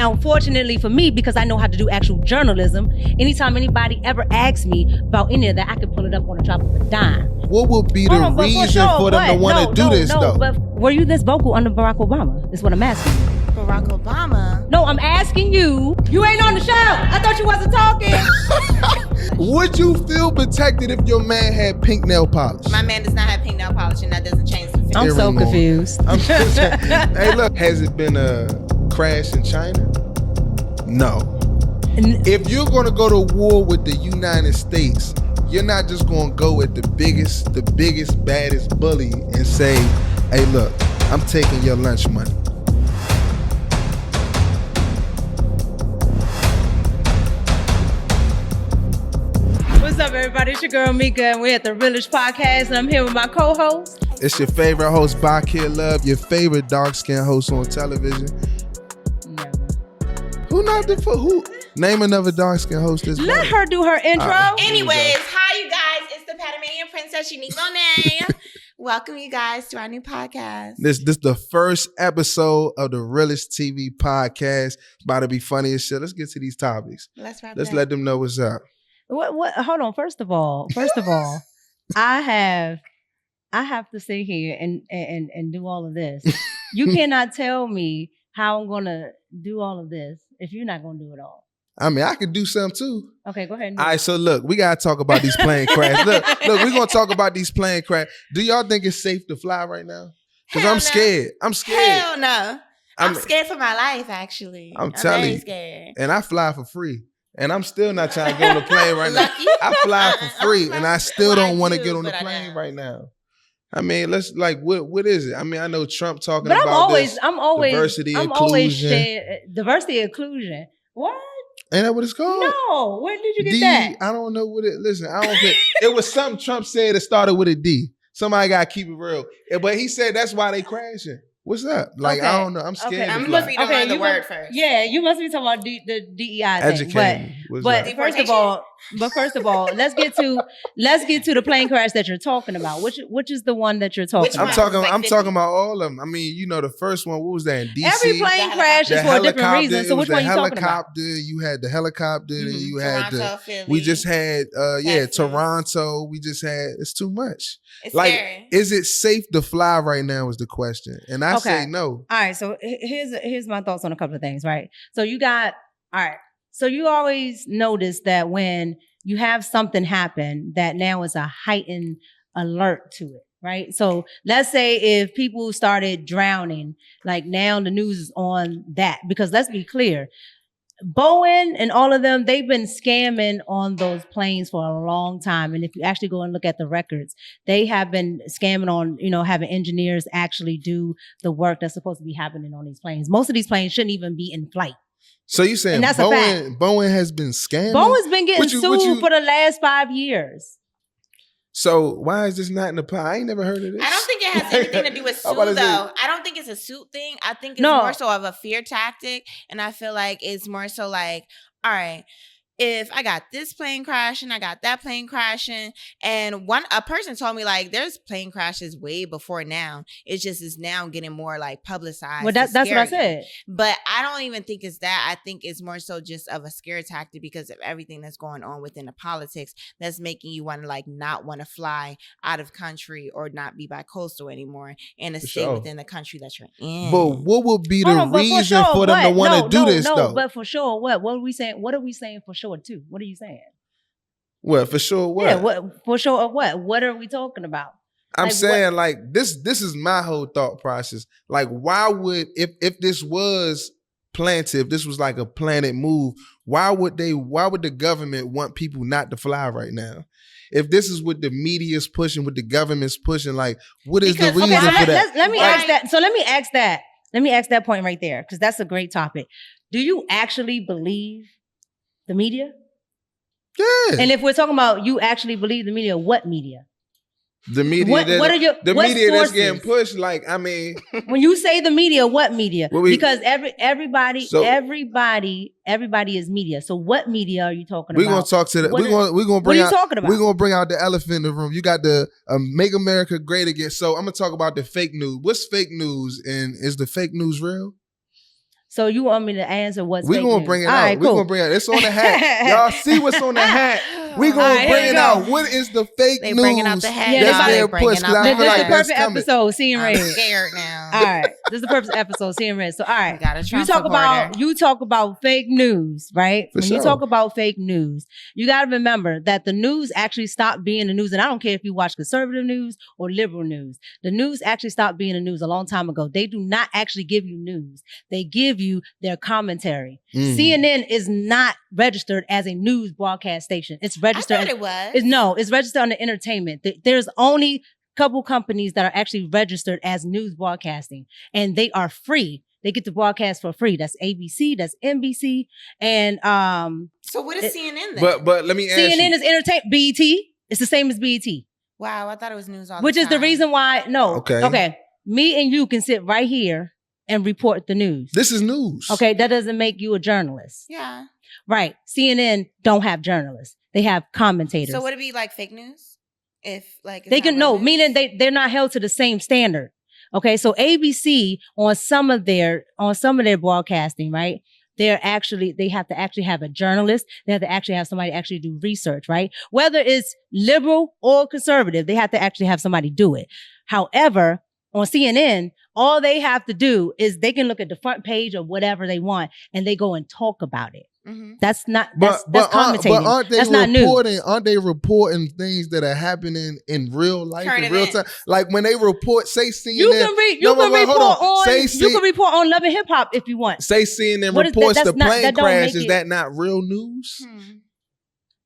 Now, fortunately for me, because I know how to do actual journalism, anytime anybody ever asks me about any of that, I can pull it up on a drop of a dime. What would be the reason for them to want to do this, though? But were you this vocal under Barack Obama? Is what I'm asking you. Barack Obama? No, I'm asking you. You ain't on the show. I thought you wasn't talking. Would you feel protected if your man had pink nail polish? My man does not have pink nail polish, and that doesn't change the film. I'm so confused. Hey, look, has it been a crash in China? No. If you're going to go to war with the United States, you're not just going to go at the biggest, baddest bully and say, hey, look, I'm taking your lunch money. What's up, everybody? It's your girl, Mika, and we're at the Realish Podcast, and I'm here with my co-host. It's your favorite host, Bakir Love, your favorite dark-skinned host on television. Never. Who? Name another dark-skinned host. Let her do her intro. Anyways, hi, you guys. It's the Panamanian Princess, Unique Monet. Welcome, you guys, to our new podcast. This the first episode of the Realish TV podcast. It's about to be funny as shit. Let's get to these topics. Let's let them know what's up. What? Hold on. First of all, I have to sit here and do all of this. You cannot tell me how I'm gonna do all of this if you're not gonna do it all. I mean, I could do something too. Okay, go ahead. All right, so look, we gotta talk about these plane crashes. Look, we're gonna talk about these plane crashes. Do y'all think it's safe to fly right now? Because I'm scared. I'm scared. Hell no. I'm scared for my life, actually. I'm telling you. Scared. And I fly for free. And I'm still not trying to get on the plane right now. I fly for free, and I still don't want to get on the plane right now. I mean, what is it? I mean, I know Trump talking about diversity, inclusion. What? Ain't that what it's called? No. Where did you get that? I don't know what it. Listen, I don't think it was something Trump said that started with a D. Somebody got to keep it real. But he said that's why they crashing. What's up? I don't know. I'm scared. Okay. I'm looking to learn the word first. Yeah, you must be talking about the DEI thing. But first of all, let's get to the plane crash that you're talking about. Which is the one that you're talking about? I'm talking about all of them. I mean, you know, the first one. What was that in DC? Every plane crash is for a different reason. So which one are you talking about? You had the helicopter. And you had Philly. We just had Toronto. We just had. It's too much. It's scary. Is it safe to fly right now? Is the question, and I say no. All right, so here's my thoughts on a couple of things, right? So you always notice that when you have something happen, that now is a heightened alert to it, right? So let's say if people started drowning, like now the news is on that, because let's be clear, Boeing and all of them, they've been scamming on those planes for a long time. And if you actually go and look at the records, they have been scamming on, having engineers actually do the work that's supposed to be happening on these planes. Most of these planes shouldn't even be in flight. So you saying Boeing has been scamming? Boeing's been getting sued for the last 5 years. So why is this not in the plan? I ain't never heard of this. I don't think it has anything to do with suit, though. I don't think it's a suit thing. I think it's more so of a fear tactic. And I feel like it's more so like, all right, if I got this plane crashing, I got that plane crashing. And a person told me, like, there's plane crashes way before now. It just is now getting more, like, publicized. Well, that's what I said. But I don't even think it's that. I think it's more so just of a scare tactic because of everything that's going on within the politics that's making you want to, like, not want to fly out of country or not be bi-coastal anymore and to stay within the country that you're in. But what would be the reason for them to want to do this, though? But for sure, what? What are we saying? What are we saying for sure, too? What are you saying? What, for sure what? Yeah, for sure what? What are we talking about? I'm saying, like, this is my whole thought process. Like, why would, if this was planted, if this was like a planted move, why would the government want people not to fly right now? If this is what the media's pushing, what the government's pushing, like, what is the reason for that? Let me ask that. So let me ask that. Let me ask that point right there, because that's a great topic. Do you actually believe the media? Yeah. And if we're talking about you actually believe the media, what media? The media media that's getting pushed, like, I mean. When you say the media, what media? Because everybody is media. So what media are you talking about? We're gonna talk to the we're gonna bring out, talking about? We're gonna bring out the elephant in the room. You got the Make America Great Again. So I'm gonna talk about the fake news. What's fake news, and is the fake news real? So you want me to answer what's We're fake gonna news? bring it All out. right, We're cool. gonna bring it. It's on the hat. Y'all see what's on the hat. We're gonna All right, bring here it we out. go. What is the fake They news? bringing out the hat. Yeah, that's they being bringing pushed? 'Cause out I the feel This like is hat. the that's perfect coming. episode, seeing I'm red. scared now. All right, this is the perfect episode, seeing red. So, all right, We got a Trump you talk about fake news, right? For When sure. you talk about fake news, you got to remember that the news actually stopped being the news, and I don't care if you watch conservative news or liberal news. The news actually stopped being the news a long time ago. They do not actually give you news; they give you their commentary. CNN is not registered as a news broadcast station. It's registered. I thought it was. It's registered under entertainment. There's only a couple companies that are actually registered as news broadcasting, and they are free. They get to broadcast for free. That's ABC, that's NBC, and So what is CNN then? But let me ask CNN you. is entertainment. BET. It's the same as BET, Wow, I thought it was news all which the is the time. reason why. No, Okay. Me and you can sit right here and report the news. This is news. Okay, that doesn't make you a journalist, Yeah. right? CNN don't have journalists; they have commentators. So would it be like fake news? If like They can know, meaning they're not held to the same standard. Okay, so ABC on some of their broadcasting, right? They have to actually have a journalist. They have to actually have somebody actually do research, right? Whether it's liberal or conservative, they have to actually have somebody do it. However, on CNN, all they have to do is they can look at the front page of whatever they want and they go and talk about it. Mm-hmm. That's But commentating. aren't they That's not news. Aren't they reporting things that are happening in real life, Current in real events. time? Like when they report, say CNN. You can report on Love and Hip Hop if you want. Say CNN What is that? reports That's the not- plane that don't crash. make Is it- that not real news?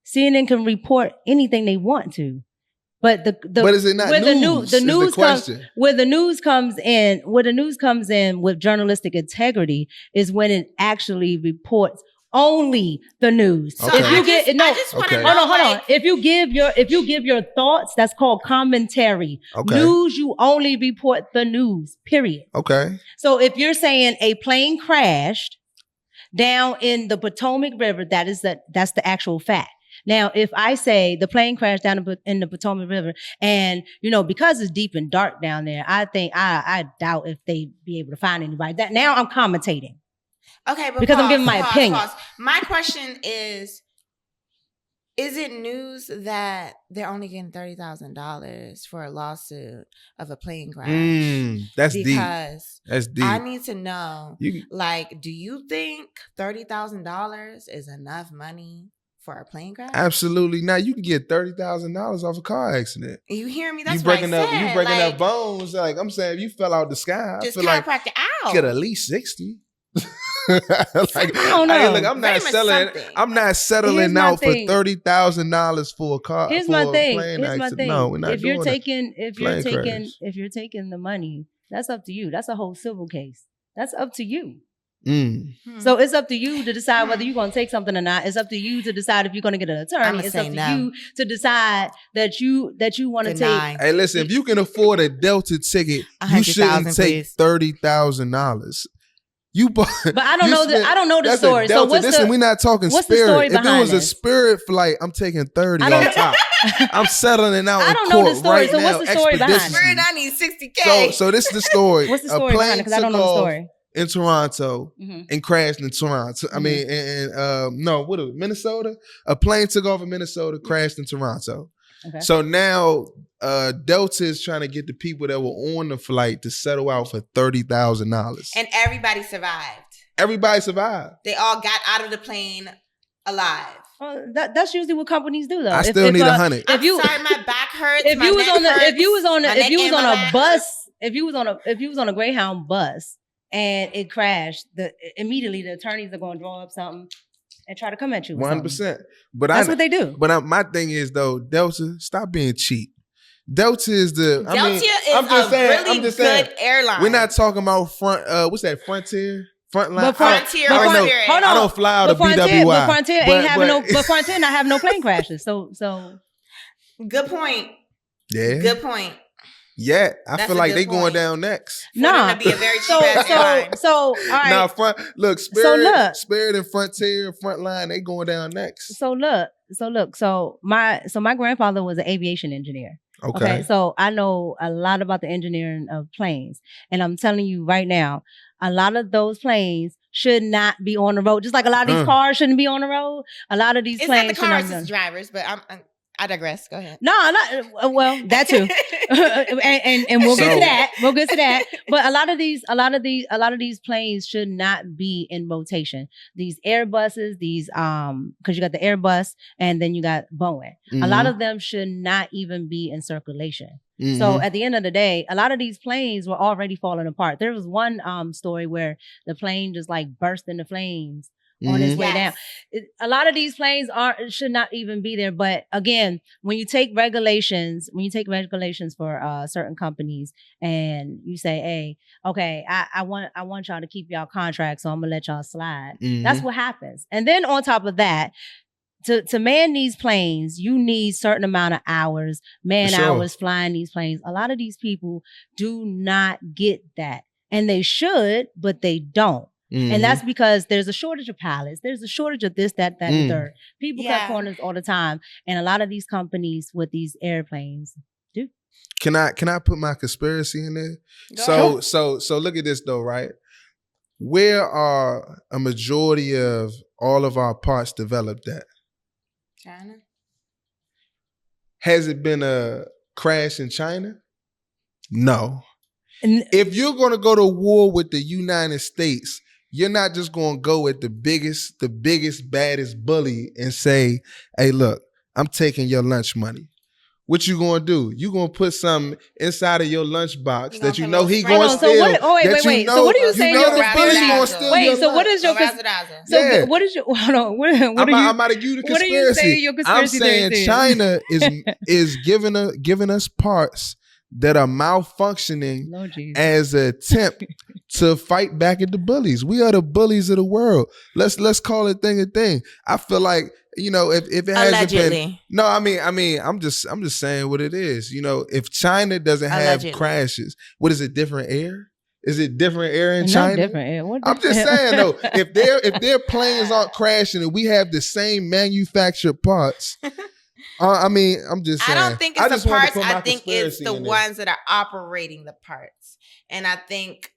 CNN can report anything they want to, but But is it not where news? the is news question. comes where the news comes in with journalistic integrity is when it actually reports only the news. Okay. If you get I just want to Okay. know. hold on. If you give your thoughts, that's called commentary. Okay. News, you only report the news. Period. Okay. So if you're saying a plane crashed down in the Potomac River, that's the actual fact. Now, if I say the plane crashed down in the Potomac River, and because it's deep and dark down there, I think I doubt if they be able to find anybody. That now I'm commentating. Okay, but Because I'm pause, giving my pause, opinion. pause. My question is it news that they're only getting $30,000 for a lawsuit of a plane crash? That's deep. Because That's deep. I need to know, You- do you think $30,000 is enough money for a plane crash? Absolutely not. You can get $30,000 off a car accident. You hear me? That's You breaking what I up. said. You breaking up bones. Like I'm saying, if you fell out the sky, I Just feel like chiropractic out. get at least 60. I don't know. Hey, look, I'm Very not much selling. something. I'm not settling Here's my out for thing. $30,000 for a car. Here's for my a thing. plane Here's my accident. thing. No, we're not If you're doing that. taking Plane crash. if you're taking the money, that's up to you. That's a whole civil case. That's up to you. Mm. So it's up to you to decide whether you're going to take something or not. It's up to you to decide if you're going to get an attorney. I'ma It's say up to no. you to decide that you want to take. Deny. Hey, listen, if you can afford a Delta ticket, you shouldn't 100,000, take please. $30,000. You bought, But I don't know the that's a story. So Delta. what's Listen, the we're not talking what's the Spirit. story If it behind was a this? Spirit flight, I'm taking 30 I don't- on top. I'm settling out I in don't know court the story. right So now. what's the story behind it? expeditiously. Spirit, I need 60K. So this is the story. What's the A story behind plane it? Because I don't know took the off story. in Toronto Mhm. and crashed in Toronto. I mean, Minnesota? A plane took off in Minnesota, crashed in Toronto. Okay. So now Delta is trying to get the people that were on the flight to settle out for $30,000. And everybody survived. Everybody survived. They all got out of the plane alive. Well, that's usually what companies do, though. I still need 100. I'm sorry, my back hurts. if my you was neck on the hurts, if you was on my a neck if you was and on my a back bus hurts. if you was on a Greyhound bus and it crashed, immediately the attorneys are going to draw up something and try to come at you. with something. 100%. But That's what they do. But my thing is though, Delta, stop being cheap. Delta is the. Delta I mean, is I'm just a saying. really I'm just good saying. airline. We're not talking about what's that? Frontier. Frontline. But Frontier I don't know. Spirit. Hold on. I don't fly out of Frontier, BWI. but Frontier ain't having but- but Frontier not having no plane crashes. So Good point. Yeah. Good point. Yeah. I That's feel a like good they going point. down next. For them nah. to be a very cheap So ass airline. all right. Now, look. Spirit and Frontier, Frontline, they going down next. So my grandfather was an aviation engineer. Okay. So I know a lot about the engineering of planes. And I'm telling you right now, a lot of those planes should not be on the road. Just like a lot of these cars shouldn't be on the road. A lot of these planes it's not the cars, it's drivers, but I digress. Go ahead. No, well, that too. and we'll get to that. We'll get to that. But a lot of these planes should not be in rotation. These Airbuses, because you got the Airbus and then you got Boeing. A lot of them should not even be in circulation. So at the end of the day, a lot of these planes were already falling apart. There was one story where the plane just like burst into flames on its way down. A lot of these planes should not even be there. But again, when you take regulations for certain companies and you say, hey, okay, I want y'all to keep y'all contracts, so I'm gonna let y'all slide. That's what happens. And then on top of that, to man these planes, you need certain amount of hours, hours flying these planes. A lot of these people do not get that. And they should, but they don't. And that's because there's a shortage of pilots. There's a shortage of this, that, and third. People cut corners all the time. And a lot of these companies with these airplanes do. Can I put my conspiracy in there? So look at this though, right? Where are a majority of all of our parts developed at? China. Has it been a crash in China? No. If you're going to go to war with the United States, you're not just going to go at the biggest, baddest bully and say, hey, look, I'm taking your lunch money. What you going to do? You going to put something inside of your lunchbox that you know he going to steal. Wait. So what are you saying? So what is your I'm out of you the conspiracy. What are you saying your conspiracy I'm saying China is giving us parts that are malfunctioning as an attempt to fight back at the bullies. We are the bullies of the world. Let's call it thing a thing. I feel like, you know, if it hasn't been, no, I mean, I'm just saying what it is. You know, if China doesn't have crashes, what is it? Different air? Is it different air in China? Different air. I'm just saying though, if their planes aren't crashing and we have the same manufactured parts. I mean, I'm just saying. I don't think it's the parts. I think it's the ones that are operating the parts. And I think,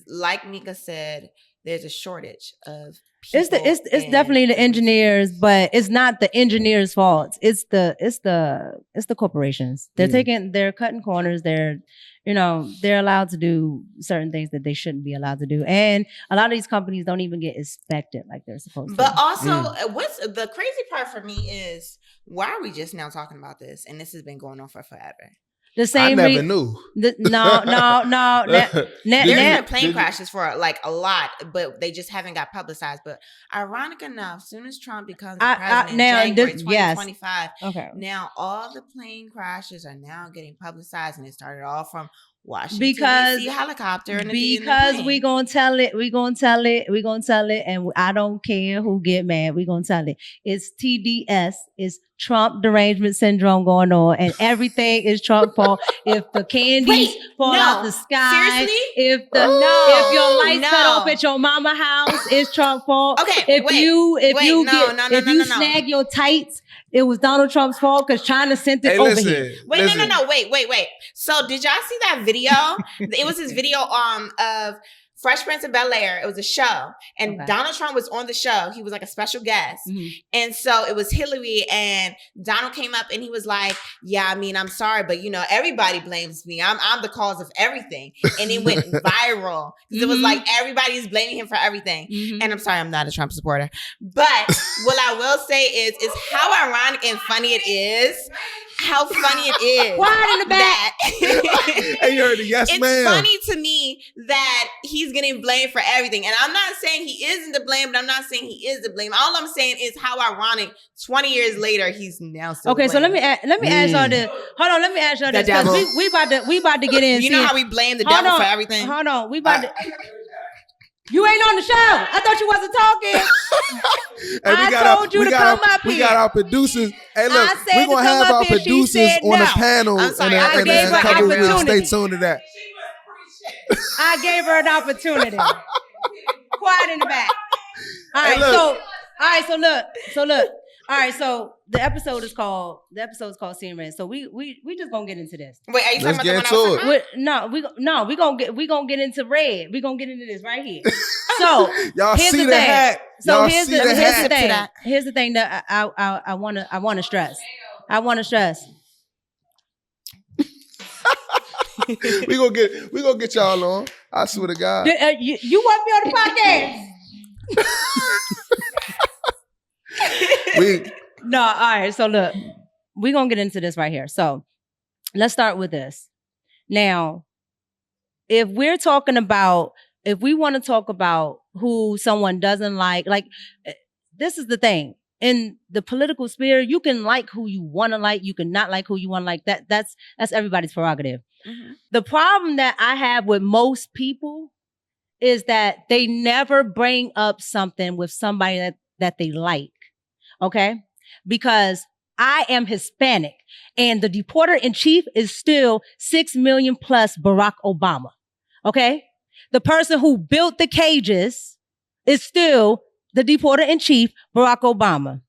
like Mika said, there's a shortage of people. It's definitely the engineers, but it's not the engineers' fault. It's the corporations. They're cutting corners. They're allowed to do certain things that they shouldn't be allowed to do. And a lot of these companies don't even get inspected like they're supposed to. But also, what's the crazy part for me is, why are we just now talking about this? And this has been going on for forever. The same. I never knew. No. There's been plane crashes for like a lot, but they just haven't got publicized. But ironic enough, soon as Trump becomes the president in January 2025, now all the plane crashes are now getting publicized, and it started all from Washington D.C. helicopter and because we gonna tell it, and I don't care who get mad. We gonna tell it. It's TDS. It's Trump derangement syndrome going on, and everything is Trump fault. If the candies fall out the sky, if your lights cut off at your mama house, it's Trump fault. Okay, if you snag your tights, it was Donald Trump's fault because China sent it over here. Wait. So did y'all see that video? It was his video of Fresh Prince of Bel-Air. It was a show. And Donald Trump was on the show. He was like a special guest. And so it was Hillary, and Donald came up and he was like, yeah, I mean, I'm sorry, but you know, everybody blames me. I'm the cause of everything. And it went viral. It was like everybody's blaming him for everything. And I'm sorry, I'm not a Trump supporter. But what I will say is how ironic and funny it is. How funny it is. Quiet in the back. Hey, you heard it. Yes, it's ma'am. Funny to me that he's getting blamed for everything. And I'm not saying he isn't to blame, but I'm not saying he is to blame. All I'm saying is how ironic 20 years later he's now still blamed. So let me ask y'all this. Hold on, let me ask y'all this. Because we about to get in. You know how we blame the devil for everything? Hold on. We about to. You ain't on the show. I thought you wasn't talking. I told you to come up here. We got our producers. Hey, look, we're going to have our producers on the panel in a couple of weeks. Stay tuned to that. I gave her an opportunity. Quiet in the back. All right, so look. All right, so the episode is called Seeing Red. So we just gonna get into this. Wait, are you Let's talking about get the one I was into talking about? No, we gonna get into red. We gonna get into this right here. So Y'all here's see the the thing. hat. So Y'all here's see the the hat. thing. Here's the thing that I wanna stress. I wanna stress. We gonna get y'all on. I swear to God. You want me on the podcast? No, all right. So look, we're gonna get into this right here. So let's start with this. Now, if we want to talk about who someone doesn't like, this is the thing. In the political sphere, you can like who you want to like. You can not like who you want to like. That's everybody's prerogative. Mm-hmm. The problem that I have with most people is that they never bring up something with somebody that they like. Okay? Because I am Hispanic and the deporter in chief is still 6 million plus Barack Obama. Okay? The person who built the cages is still the deporter in chief, Barack Obama.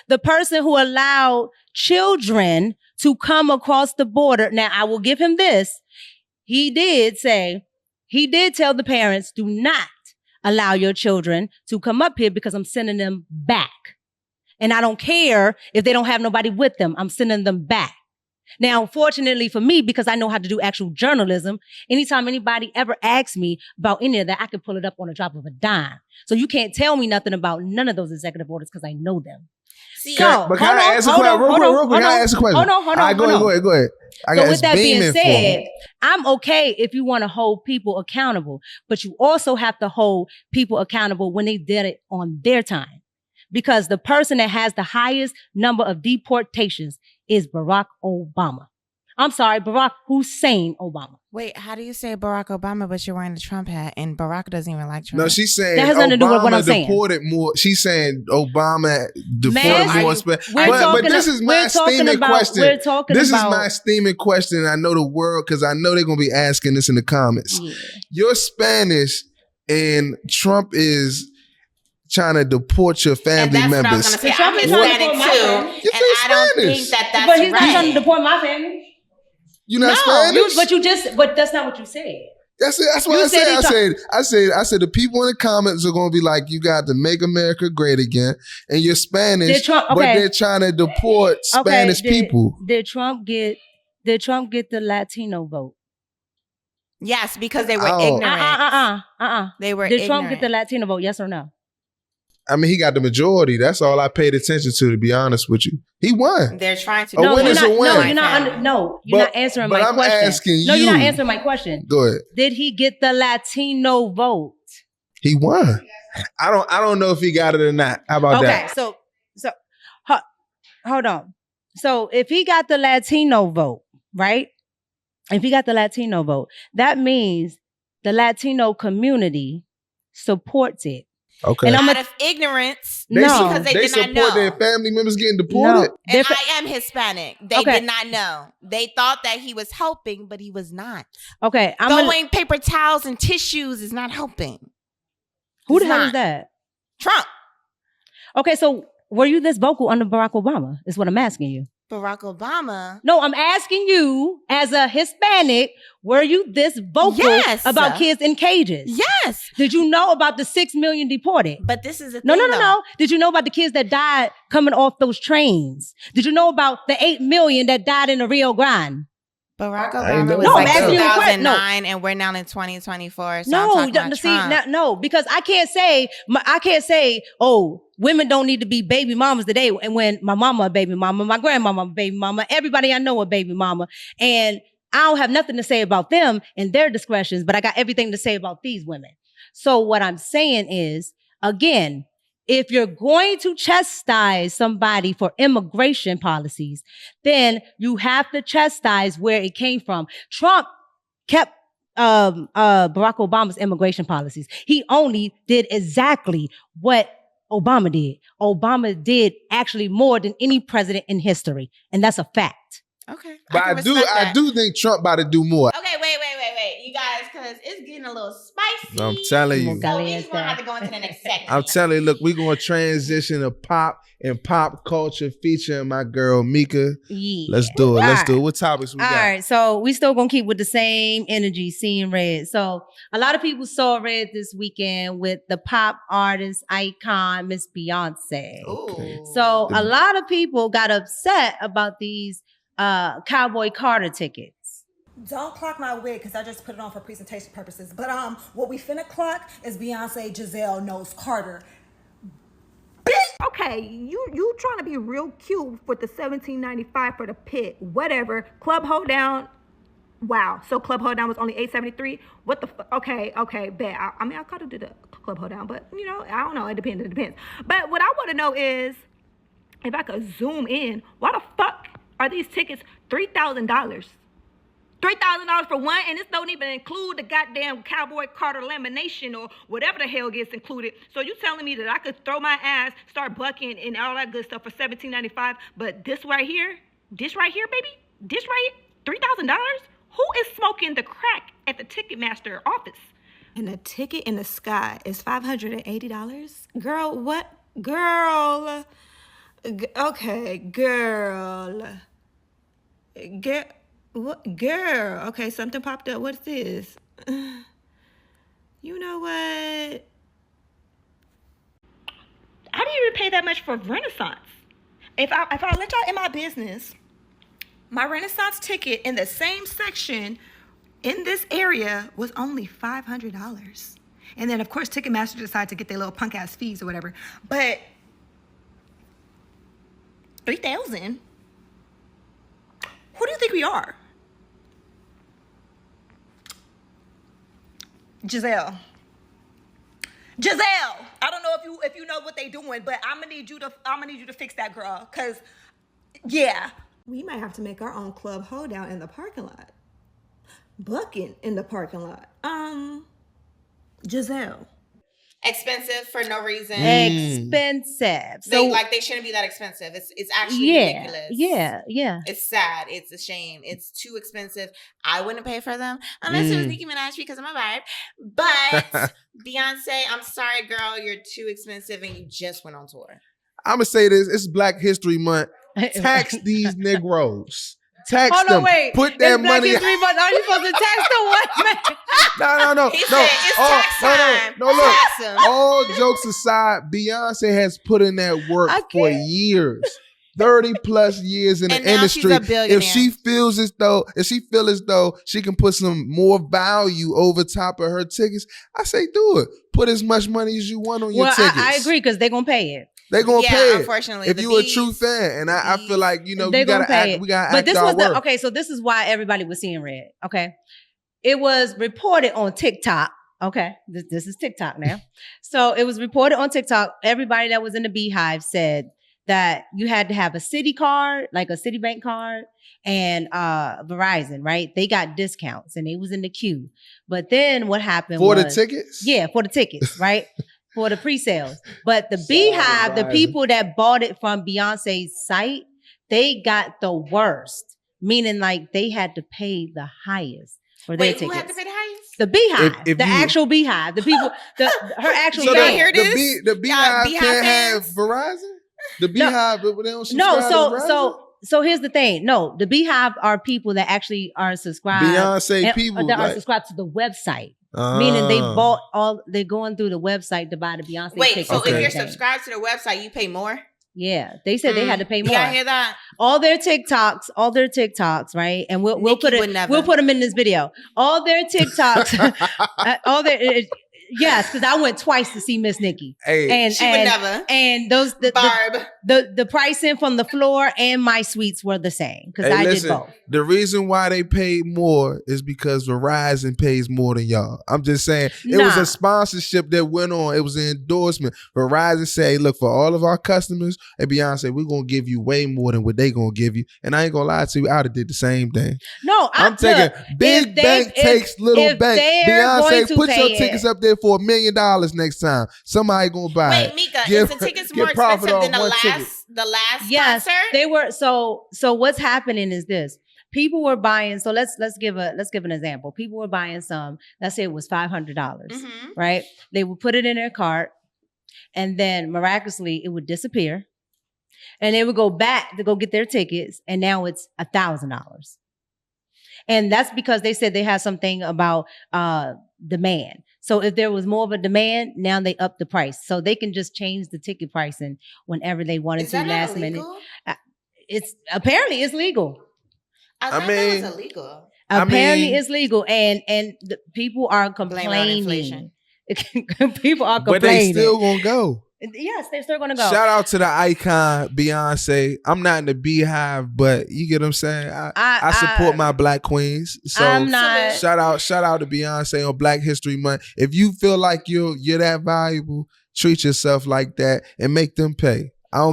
The person who allowed children to come across the border. Now, I will give him this. He did tell the parents, do not allow your children to come up here because I'm sending them back. And I don't care if they don't have nobody with them. I'm sending them back. Now, fortunately for me, because I know how to do actual journalism, anytime anybody ever asks me about any of that, I can pull it up on a drop of a dime. So you can't tell me nothing about none of those executive orders because I know them. See, can I ask a question? Real quick, can I ask a question? Hold on. Go ahead. So with that being said, I'm okay if you want to hold people accountable, but you also have to hold people accountable when they did it on their time. Because the person that has the highest number of deportations is Barack Obama. I'm sorry, Barack Hussein Obama. Wait, how do you say Barack Obama, but you're wearing the Trump hat, and Barack doesn't even like Trump? No, she's saying that has nothing to do with what I'm saying. Deported more. She's saying Obama deported more. But this is my steaming question. This is my steaming question. I know the world, because I know they're going to be asking this in the comments. Yeah. You're Spanish, and Trump is trying to deport your family members. What I was going to say. I'm Hispanic too, and I don't think that's right. But he's not trying to deport my family. You're not Spanish? But that's not what you said. That's it. That's what I said. I said the people in the comments are going to be like, you got to make America great again, and you're Spanish, but they're trying to deport Spanish people. Did Trump get the Latino vote? Yes, because they were ignorant. They were ignorant. Did Trump get the Latino vote? Yes or no? I mean, he got the majority. That's all I paid attention to be honest with you. He won. They're trying to. A win is a win. You're not answering my question. But I'm asking you. No, you're not answering my question. Go ahead. Did he get the Latino vote? He won. I don't know if he got it or not. How about that? Okay, so hold on. So if he got the Latino vote, right? If he got the Latino vote, that means the Latino community supports it. Okay. And out of ignorance, because they did not know. Support their family members getting deported. No. And I am Hispanic. They did not know. They thought that he was helping, but he was not. Okay, throwing paper towels and tissues is not helping. Who the hell is that? Trump. Okay, so were you this vocal under Barack Obama? Is what I'm asking you. Barack Obama? No, I'm asking you, as a Hispanic, were you this vocal about kids in cages? Yes. Did you know about the 6 million deported? But this is a thing, No. Did you know about the kids that died coming off those trains? Did you know about the 8 million that died in the Rio Grande? Barack Obama was like 2009, and we're now in 2024. So no, because I can't say, oh, women don't need to be baby mamas today. And when my mama a baby mama, my grandmama a baby mama, everybody I know a baby mama, and I don't have nothing to say about them and their discretions, but I got everything to say about these women. So what I'm saying is, again, if you're going to chastise somebody for immigration policies, then you have to chastise where it came from. Trump kept Barack Obama's immigration policies. He only did exactly what Obama did. Obama did actually more than any president in history, and that's a fact. Okay. But I do think Trump about to do more. Okay, wait. You guys, because because it's getting a little spicy. I'm telling you. So we're just going to have to go into the next segment. I'm telling you, look, we're going to transition to pop and pop culture featuring my girl, Mika. Yeah. Let's do it. Let's do it. What topics we got? All right. So we still going to keep with the same energy, seeing Red. So a lot of people saw Red this weekend with the pop artist icon, Miss Beyonce. Ooh. So a lot of people got upset about these Cowboy Carter tickets. Don't clock my wig because I just put it on for presentation purposes. But what we finna clock is Beyonce Giselle knows Carter. Bitch! Okay, you trying to be real cute with the $17.95 for the pit, whatever. Club hold down. Wow. So club hold down was only $8.73. What the fuck? Okay, bet. I mean, I could have did a club hold down, but you know, I don't know. It depends. But what I want to know is, if I could zoom in, why the fuck are these tickets $3,000? $3,000 for one, and this don't even include the goddamn Cowboy Carter lamination or whatever the hell gets included. So you telling me that I could throw my ass, start bucking, and all that good stuff for $17.95, but this right here, baby, this right here, $3,000? Who is smoking the crack at the Ticketmaster office? And the ticket in the sky is $580. Girl, what? Girl. Okay, girl. What? Girl. Okay, something popped up. What's this? You know what? I didn't even pay that much for Renaissance. If I let y'all in my business, my Renaissance ticket in the same section in this area was only $500. And then, of course, Ticketmaster decided to get their little punk-ass fees or whatever. But $3,000? Who do you think we are? Giselle. I don't know if you know what they doing, but I'm gonna need you to fix that, girl. Cause yeah, we might have to make our own club hold down in the parking lot. Bucking in the parking lot. Giselle. Expensive for no reason. Expensive. So they shouldn't be that expensive. It's actually ridiculous. Yeah. It's sad. It's a shame. It's too expensive. I wouldn't pay for them unless it was Nicki Minaj because of my vibe. But Beyonce, I'm sorry, girl, you're too expensive and you just went on tour. I'm gonna say this. It's Black History Month. Tax these Negroes. Tax them. Wait. Put that money. Are you supposed to tax the what? No. He said it's tax time. No, look. Tax 'em. All jokes aside, Beyonce has put in that work for years. 30 plus years in the industry. She's a billionaire. If she feel as though she can put some more value over top of her tickets, I say do it. Put as much money as you want on your tickets. I agree because they're gonna pay it. They're gonna pay it. Unfortunately, if you're a true fan, and I feel like we gotta act our work. Okay, so this is why everybody was seeing red. Okay, it was reported on TikTok. Okay, this is TikTok now. So it was reported on TikTok. Everybody that was in the Beehive said that you had to have a Citi card, like a Citibank card, and Verizon, right? They got discounts and they was in the queue. But then what happened for the tickets? Yeah, for the tickets, right? For the pre-sales. But the Beehive, the people that bought it from Beyonce's site, they got the worst. Meaning like they had to pay the highest for their tickets. Who had to pay the highest? The Beehive. Actual Beehive. The people, her actual so fan. The Beehive can't have Verizon? The Beehive, but they don't subscribe to Verizon? So here's the thing. No, the Beehive are people that actually are subscribed. Beyonce people. That are subscribed to the website. Meaning they're going through the website to buy the Beyonce tickets. So if you're subscribed to the website, you pay more? Yeah. They said they had to pay more. Yeah, I hear that. All their TikToks, right? And we'll put them in this video. All their TikToks, yes, because I went twice to see Miss Nikki. Hey, she would never. And the pricing from the floor and my suites were the same because did both. The reason why they paid more is because Verizon pays more than y'all. I'm just saying it was a sponsorship that went on. It was an endorsement. Verizon said, look, for all of our customers at Beyonce, we're going to give you way more than what they going to give you. And I ain't going to lie to you, I'd have did the same thing. No, I'm taking big bank takes little bank. Beyonce, put your tickets up there for $1 million next time. Somebody going to buy it. Wait, Mika, is the tickets more expensive than the last yes, concert? They were. So what's happening is this. People were buying. So let's give an example. People were buying some. Let's say it was $500, right? They would put it in their cart, and then miraculously it would disappear, and they would go back to go get their tickets, and now it's $1,000. And that's because they said they had something about demand. So if there was more of a demand, now they up the price. So they can just change the ticket pricing whenever they wanted to last minute. It's apparently it's legal. I mean, that was illegal. Apparently it's legal, and people are complaining. People are complaining. But they still gonna go. Yes, they're still gonna go. Shout out to the icon Beyonce. I'm not in the Beehive, but you get what I'm saying. I support my Black queens. So I'm not. Shout out to Beyonce on Black History Month. If you feel like you're that valuable, treat yourself like that and make them pay. I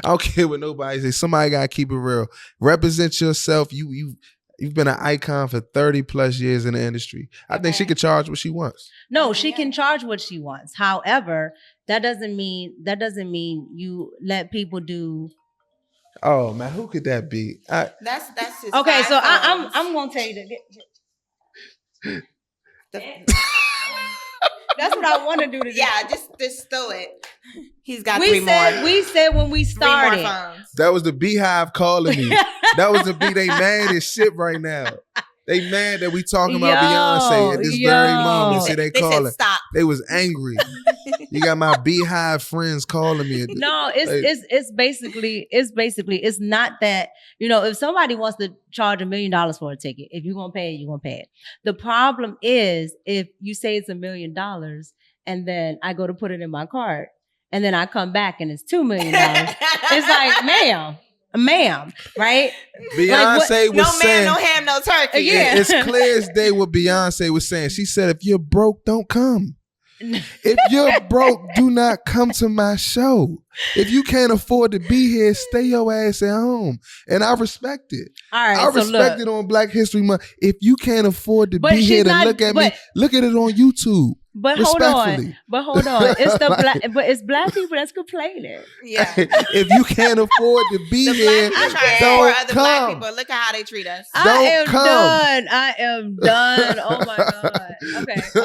don't care what nobody says. Somebody gotta keep it real. Represent yourself. You've been an icon for 30 plus years in the industry. I think she could charge what she wants. No, she can charge what she wants. However, that doesn't mean you let people do. Oh man, who could that be? That's his. Okay, so I'm gonna tell you that. That's what I want to do today. Yeah, just throw it. He's got three more. We said when we started. That was the Beehive calling me. That was the They mad as shit right now. They mad that we talking about Beyonce at this very moment. See, they calling. Stop. They was angry. You got my Beehive friends calling me. No, it's basically it's not that, if somebody wants to charge $1 million for a ticket, if you're gonna pay it, you're gonna pay it. The problem is if you say it's $1 million and then I go to put it in my cart and then I come back and it's $2 million. It's like, ma'am, right? Beyonce was no saying, no ham, no turkey. Yeah. It's clear as day what Beyonce was saying. She said, if you're broke, don't come. If you're broke, do not come to my show. If you can't afford to be here, stay your ass at home. And I respect it. All right, I respect it on Black History Month. If you can't afford to be here to look at me, look at it on YouTube. But hold on. It's black people that's complaining. Yeah. If you can't afford to be here, don't come. Black people. Look at how they treat us. I am done. Oh my God.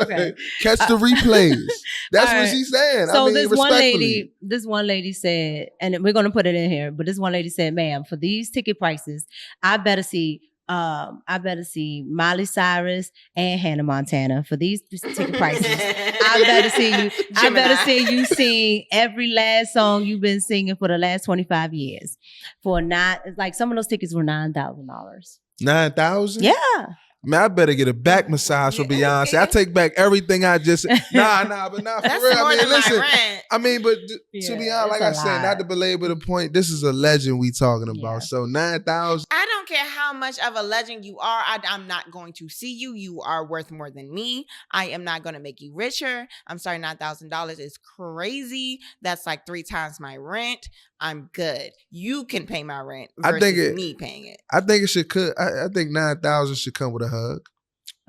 Okay. Catch the replays. That's what she's saying. So this one lady said, and we're gonna put it in here, but this one lady said, ma'am, for these ticket prices, I better see Miley Cyrus and Hannah Montana for these ticket prices. I better see you sing every last song you've been singing for the last 25 years. Some of those tickets were $9,000. $9,000? Yeah. Man, I better get a back massage for Beyonce. I take back everything I just said. Nah, for That's real. More than listen. My rent. But to be honest, like I said, not to belabor the point, this is a legend we talking about. Yeah. So $9,000. I don't care how much of a legend you are. I'm not going to see you. You are worth more than me. I am not going to make you richer. I'm sorry, $9,000 is crazy. That's like 3 times my rent. I'm good. You can pay my rent versus me paying it. I think it should. I think $9,000 should come with a hug.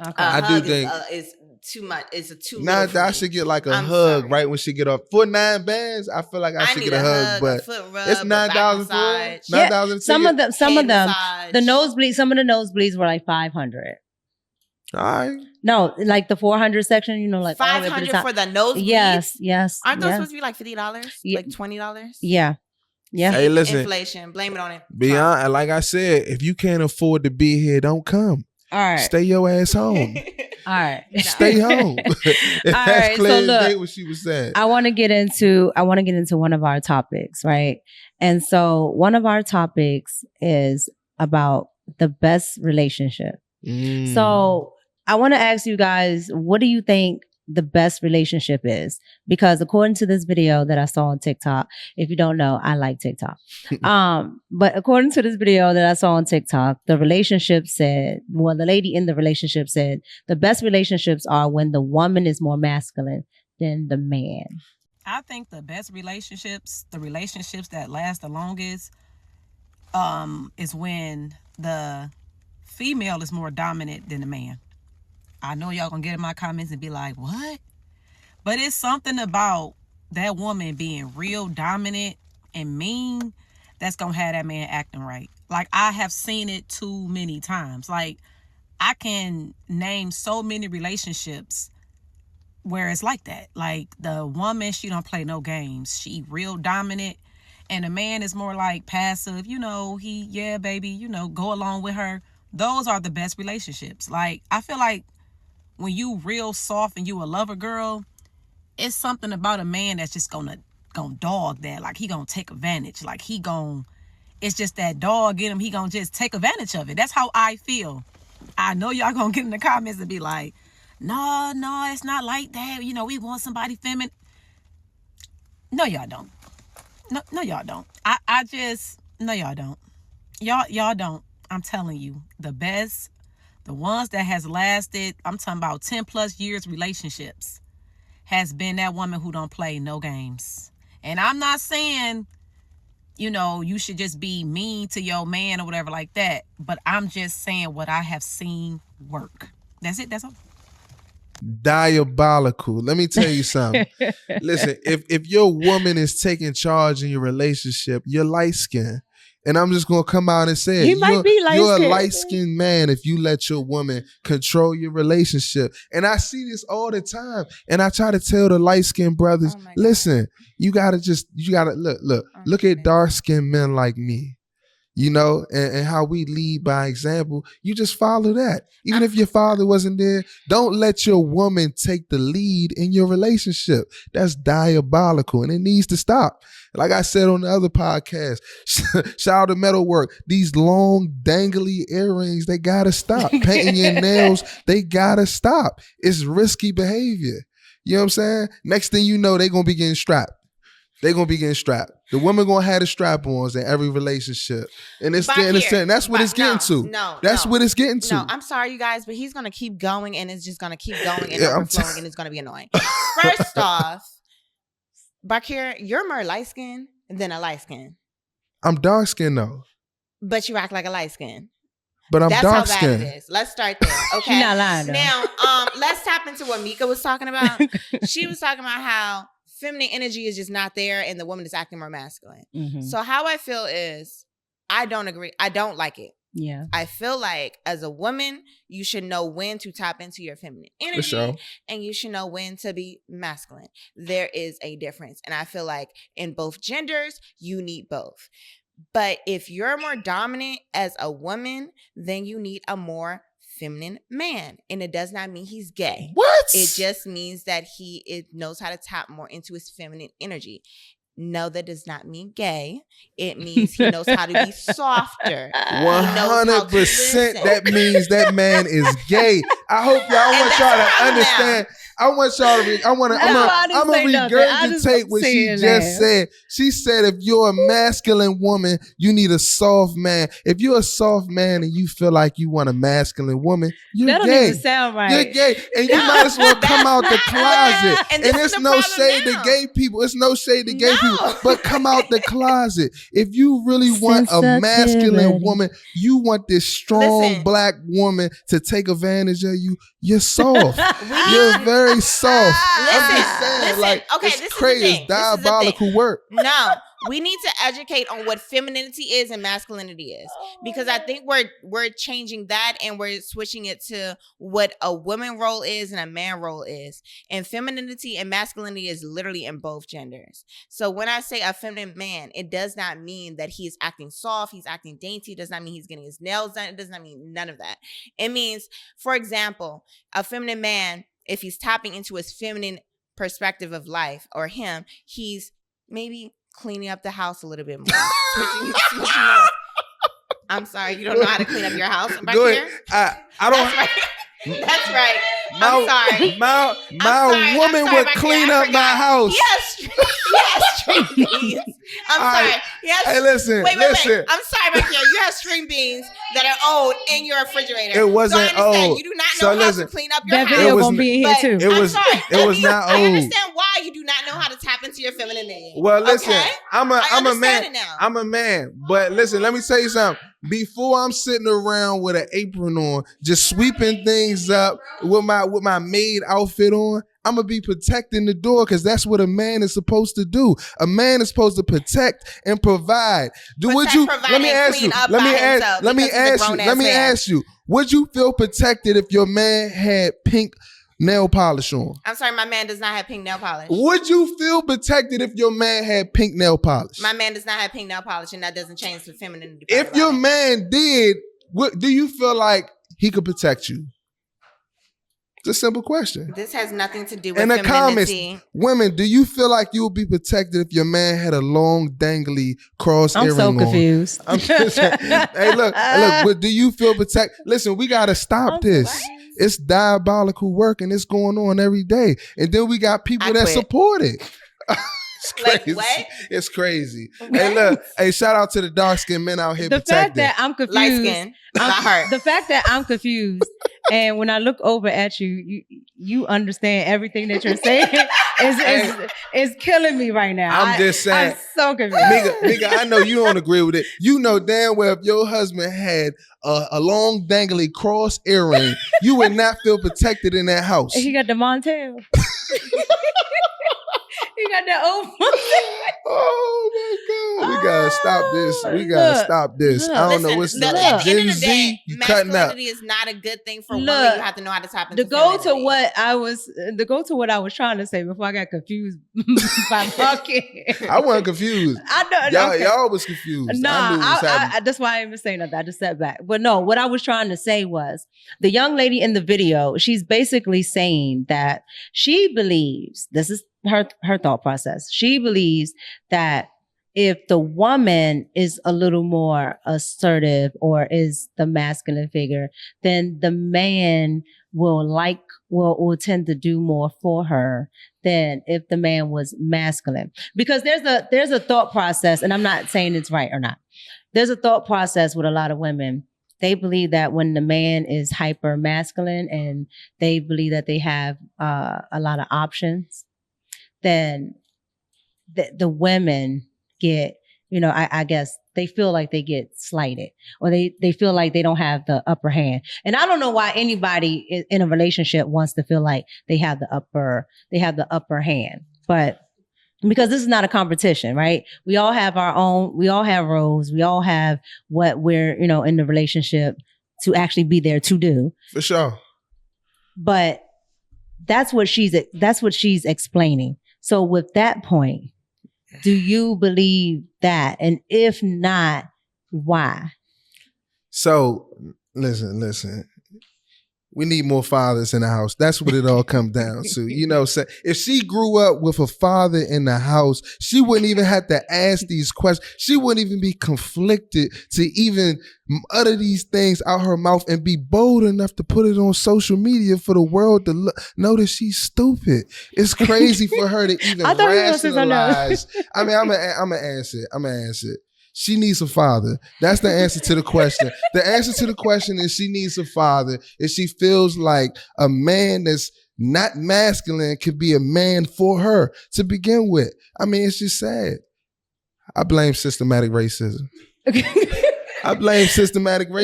Okay. I do think it's too much. It's a too. I should get like a hug right when she get off for $9 I feel like I should get a hug, but it's $9,000 for $9,000. Some of them, the nosebleeds. Some of the nosebleeds were like $500. All right. No, like the 400 section, like $500 for the nosebleeds. Yes. Aren't those supposed to be like $50? Like $20? Yeah. Yeah. Hey, listen. Inflation. Blame it on it. Beyond, like I said, if you can't afford to be here, don't come. All right. Stay your ass home. All right. Stay home. That's clear as day what she was saying. I want to get into one of our topics, right? And so one of our topics is about the best relationship. So I want to ask you guys, what do you think the best relationship is? Because according to this video that I saw on TikTok, if you don't know, I like TikTok. But according to this video that I saw on TikTok, the lady in the relationship said, the best relationships are when the woman is more masculine than the man. I think the best relationships, the relationships that last the longest, is when the female is more dominant than the man. I know y'all gonna get in my comments and be like, what? But it's something about that woman being real dominant and mean. that's gonna have that man acting right. Like, I have seen it too many times. Like, I can name so many relationships where it's like that. Like, the woman, she don't play no games. She real dominant. And the man is more like passive. You know, yeah, baby, you know, go along with her. Those are the best relationships. Like, I feel like when you real soft and you a lover girl, it's something about a man that's just gonna dog that. Like, he gonna take advantage. Like, it's just that dog in him. He gonna just take advantage of it. That's how I feel. I know y'all gonna get in the comments and be like, no, it's not like that. You know, we want somebody feminine. No, y'all don't. No, y'all don't. No, y'all don't. Y'all don't. I'm telling you, the best, the ones that has lasted, I'm talking about 10 plus years relationships, has been that woman who don't play no games. And I'm not saying, you know, you should just be mean to your man or whatever like that. But I'm just saying what I have seen work. That's it. That's all. Diabolical. Let me tell you something. Listen, if your woman is taking charge in your relationship, you're light skinned. And I'm just gonna come out and say He might be light-skinned. You're a light-skinned man if you let your woman control your relationship. And I see this all the time. And I try to tell the light-skinned brothers, listen, you gotta look at dark-skinned men like me. You know, and how we lead by example. You just follow that. Even if your father wasn't there, don't let your woman take the lead in your relationship. That's diabolical and it needs to stop. Like I said on the other podcast, shout out to Metalwork. These long, dangly earrings, they gotta stop. Painting your nails, they gotta stop. It's risky behavior. You know what I'm saying? Next thing you know, they gonna be getting strapped. The woman gonna have the strap-ons in every relationship. And that's what it's getting to. That's what it's getting to. No, I'm sorry, you guys, but he's gonna keep going and it's just gonna keep going and overflowing and it's gonna be annoying. First off, Bakir, you're more light-skinned than a light-skinned. I'm dark-skinned though. But you act like a light-skinned. But I'm That's dark-skinned. how bad it is. Let's start there. Okay. She's not lying though. Now, let's tap into what Mika was talking about. She was talking about how feminine energy is just not there and the woman is acting more masculine. Mm-hmm. So how I feel is, I don't agree. I don't like it. Yeah. I feel like as a woman, you should know when to tap into your feminine energy and you should know when to be masculine. There is a difference. And I feel like in both genders, you need both. But if you're more dominant as a woman, then you need a more feminine man. And it does not mean he's gay. What? It just means that he knows how to tap more into his feminine energy. No, that does not mean gay. It means he knows how to be softer. 100% that means that man is gay. I hope y'all want y'all to understand. I'm gonna regurgitate what she just said. She said, if you're a masculine woman, you need a soft man. If you're a soft man and you feel like you want a masculine woman, you're gay. That don't even sound right. You're gay. And you might as well come out the closet. And it's no shade to gay people. It's no shade to gay people. But come out the closet. If you really want a masculine woman, you want this strong black woman to take advantage of you, you're soft. You're very soft. I'm just saying, like, okay, it's crazy. It's diabolical work. No, we need to educate on what femininity is and masculinity is, because I think we're changing that and we're switching it to what a woman role is and a man role is. And femininity and masculinity is literally in both genders. So when I say a feminine man, it does not mean that he's acting soft, he's acting dainty. It does not mean he's getting his nails done. It does not mean none of that. It means, for example, a feminine man, if he's tapping into his feminine perspective of life, or him, he's maybe cleaning up the house a little bit more. switching I'm sorry, you don't know how to clean up your house back here? I don't. That's right. I'm sorry. My woman would clean up my house. Yes, string beans. I'm sorry. Yes. Hey, listen. Wait. I'm sorry, back here. You have string beans that are old in your refrigerator. It wasn't old. You do not know how to clean up your house. That video gonna be in here too. It was not old. I understand why you do not know how to tap into your femininity. Well, listen. Okay? I'm a man. Now. I'm a man. But listen, let me tell you something. Before I'm sitting around with an apron on, just sweeping things up with my maid outfit on, I'm going to be protecting the door because that's what a man is supposed to do. A man is supposed to protect and provide. Let me ask you, would you feel protected if your man had pink nail polish on? I'm sorry, my man does not have pink nail polish. Would you feel protected if your man had pink nail polish? My man does not have pink nail polish, and that doesn't change the femininity. If your man did, do you feel like he could protect you? It's a simple question. This has nothing to do with femininity. In the comments, women, do you feel like you would be protected if your man had a long, dangly cross earring on? I'm so confused. Hey, look, but do you feel protected? Listen, we got to stop this. What? It's diabolical work and it's going on every day. And then we got people that support it. It's crazy. Like what? It's crazy. What? Hey, look. Hey, shout out to the dark-skinned men out here protecting. The fact that I'm confused. Light skin, not hurt. The fact that I'm confused, and when I look over at you understand everything that you're saying is killing me right now. I'm just saying. I'm so confused. Nigga, I know you don't agree with it. You know damn well if your husband had a long dangly cross earring, you would not feel protected in that house. And he got the Montel. He got that old. Oh my God! We gotta stop this. We gotta stop this. I don't know what's at the end of the day, masculinity is not a good thing for women. You have to know how to tap into to go to what I was trying to say before I got confused by fucking. I wasn't confused. I know y'all was confused. Nah, that's why I didn't even say nothing. I just sat back. But no, what I was trying to say was the young lady in the video. She's basically saying that she believes this is her thought process. She believes that if the woman is a little more assertive or is the masculine figure, then the man will tend to do more for her than if the man was masculine. Because there's a thought process, and I'm not saying it's right or not. There's a thought process with a lot of women. They believe that when the man is hyper masculine and they believe that they have a lot of options, then the women get, I guess they feel like they get slighted or they feel like they don't have the upper hand. And I don't know why anybody in a relationship wants to feel like they have the upper hand, but because this is not a competition, right? We all have our own, we all have roles. We all have what we're, in the relationship to actually be there to do. For sure. But that's what she's explaining. So with that point, do you believe that? And if not, why? So listen. We need more fathers in the house. That's what it all comes down to. So if she grew up with a father in the house, she wouldn't even have to ask these questions. She wouldn't even be conflicted to even utter these things out her mouth and be bold enough to put it on social media for the world to know that she's stupid. It's crazy for her to even rationalize. I mean, I'm gonna answer it. She needs a father. That's the answer to the question. The answer to the question is she needs a father. If she feels like a man that's not masculine could be a man for her to begin with. I mean, it's just sad. I blame systematic racism.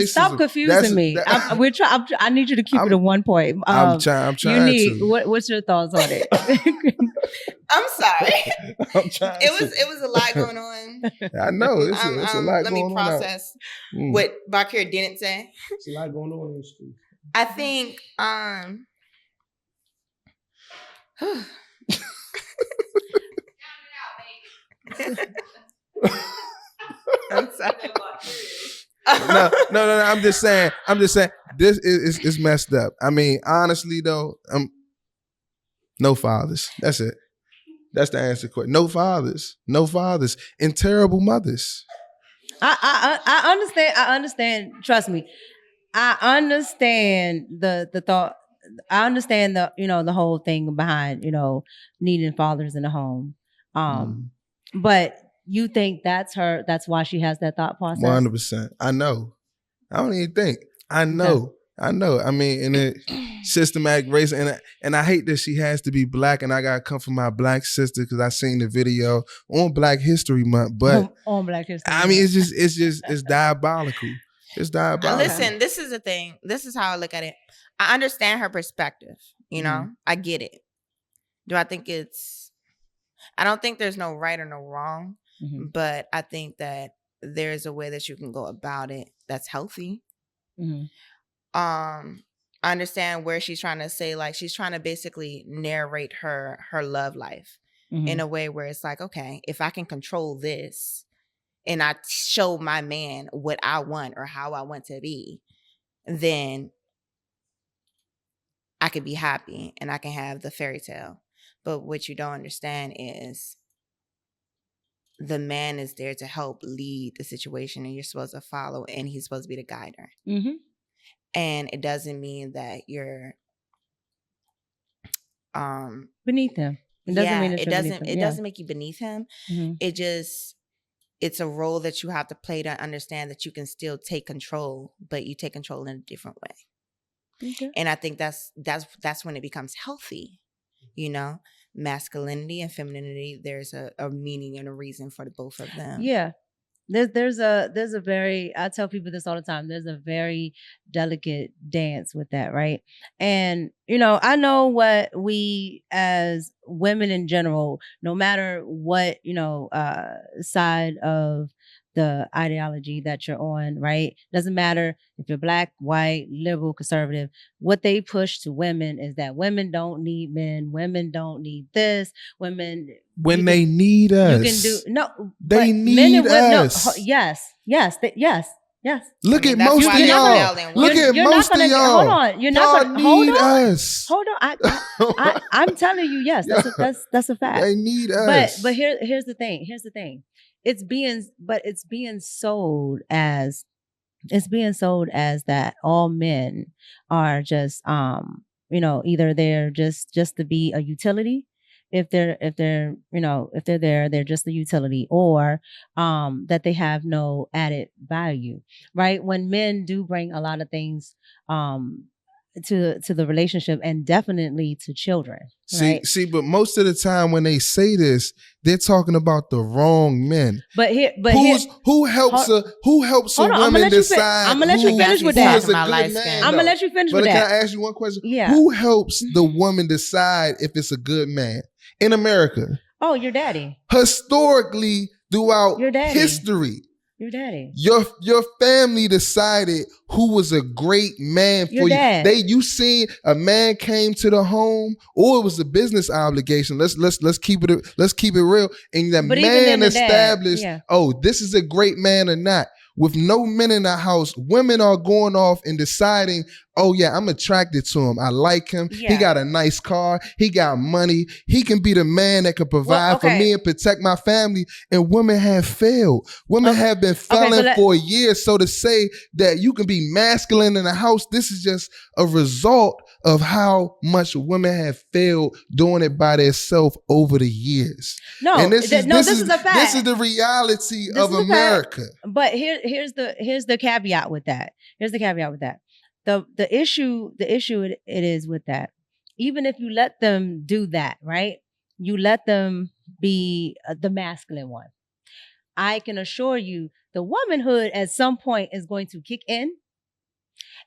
Stop confusing me. I need you to keep it at one point. I'm trying to. What's your thoughts on it? I'm sorry. It was a lot going on. I know it's a lot going on. Let me process what Bakir didn't say. It's a lot going on in the street. I think I'm sorry. No. I'm just saying. This is messed up. I mean, honestly though, no fathers. That's it. That's the answer. No fathers, and terrible mothers. I understand. Trust me, I understand the thought. I understand the whole thing behind needing fathers in the home. But you think that's why she has that thought process? 100%. I know. I don't even think. I know. I mean, in a systematic race, and I hate that she has to be black, and I gotta come from my black sister because I seen the video on Black History Month. But on Black History Month. I mean, it's diabolical. It's diabolical. Listen, this is the thing. This is how I look at it. I understand her perspective. I get it. Do I think I don't think there's no right or no wrong, but I think that there's a way that you can go about it that's healthy. I understand where she's trying to say, like, she's trying to basically narrate her love life in a way where it's like, okay, if I can control this and I show my man what I want or how I want to be, then I could be happy and I can have the fairy tale. But what you don't understand is the man is there to help lead the situation and you're supposed to follow and he's supposed to be the guider. And it doesn't mean that you're beneath him. It doesn't mean it doesn't make you beneath him. It's a role that you have to play to understand that you can still take control, but you take control in a different way. And I think that's when it becomes healthy, you know, masculinity and femininity. There's a meaning and a reason for both of them. Yeah. There's a very, I tell people this all the time, there's a very delicate dance with that, right? And, you know, I know what we as women in general, no matter what, you know, side of the ideology that you're on, right? Doesn't matter if you're black, white, liberal, conservative. What they push to women is that women don't need men. Women don't need this. Women, when they need us, you can do no. They need us. No, yes. Look at most of y'all. Look at most of y'all. Hold on. You're not going to to need us. Hold on. I'm telling you, yes, that's a fact. They need us. But here's the thing. It's being sold as that all men are just you know, either they're just to be a utility. If they're there, they're just a utility, or that they have no added value, right? When men do bring a lot of things to the relationship and definitely to children. Right? See, but most of the time when they say this, they're talking about the wrong men. Who helps a woman decide? I'm gonna let you finish with that. I'm gonna let you finish with that. Can I ask you one question? Yeah. Who helps the woman decide if it's a good man in America? Oh, your daddy. Historically, throughout history. Your daddy. Your family decided who was a great man for your dad. You seen a man came to the home, or it was a business obligation. Let's keep it real. And the man established, oh, this is a great man or not. With no men in the house, women are going off and deciding, oh yeah, I'm attracted to him. I like him. Yeah. He got a nice car. He got money. He can be the man that can provide for me and protect my family. And women have failed. Women have been failing for years. So to say that you can be masculine in the house, this is just a result of how much women have failed doing it by themselves over the years. This is a fact. This is the reality of America. But here's the caveat with that. The issue it is with that. Even if you let them do that, right? You let them be the masculine one. I can assure you the womanhood at some point is going to kick in,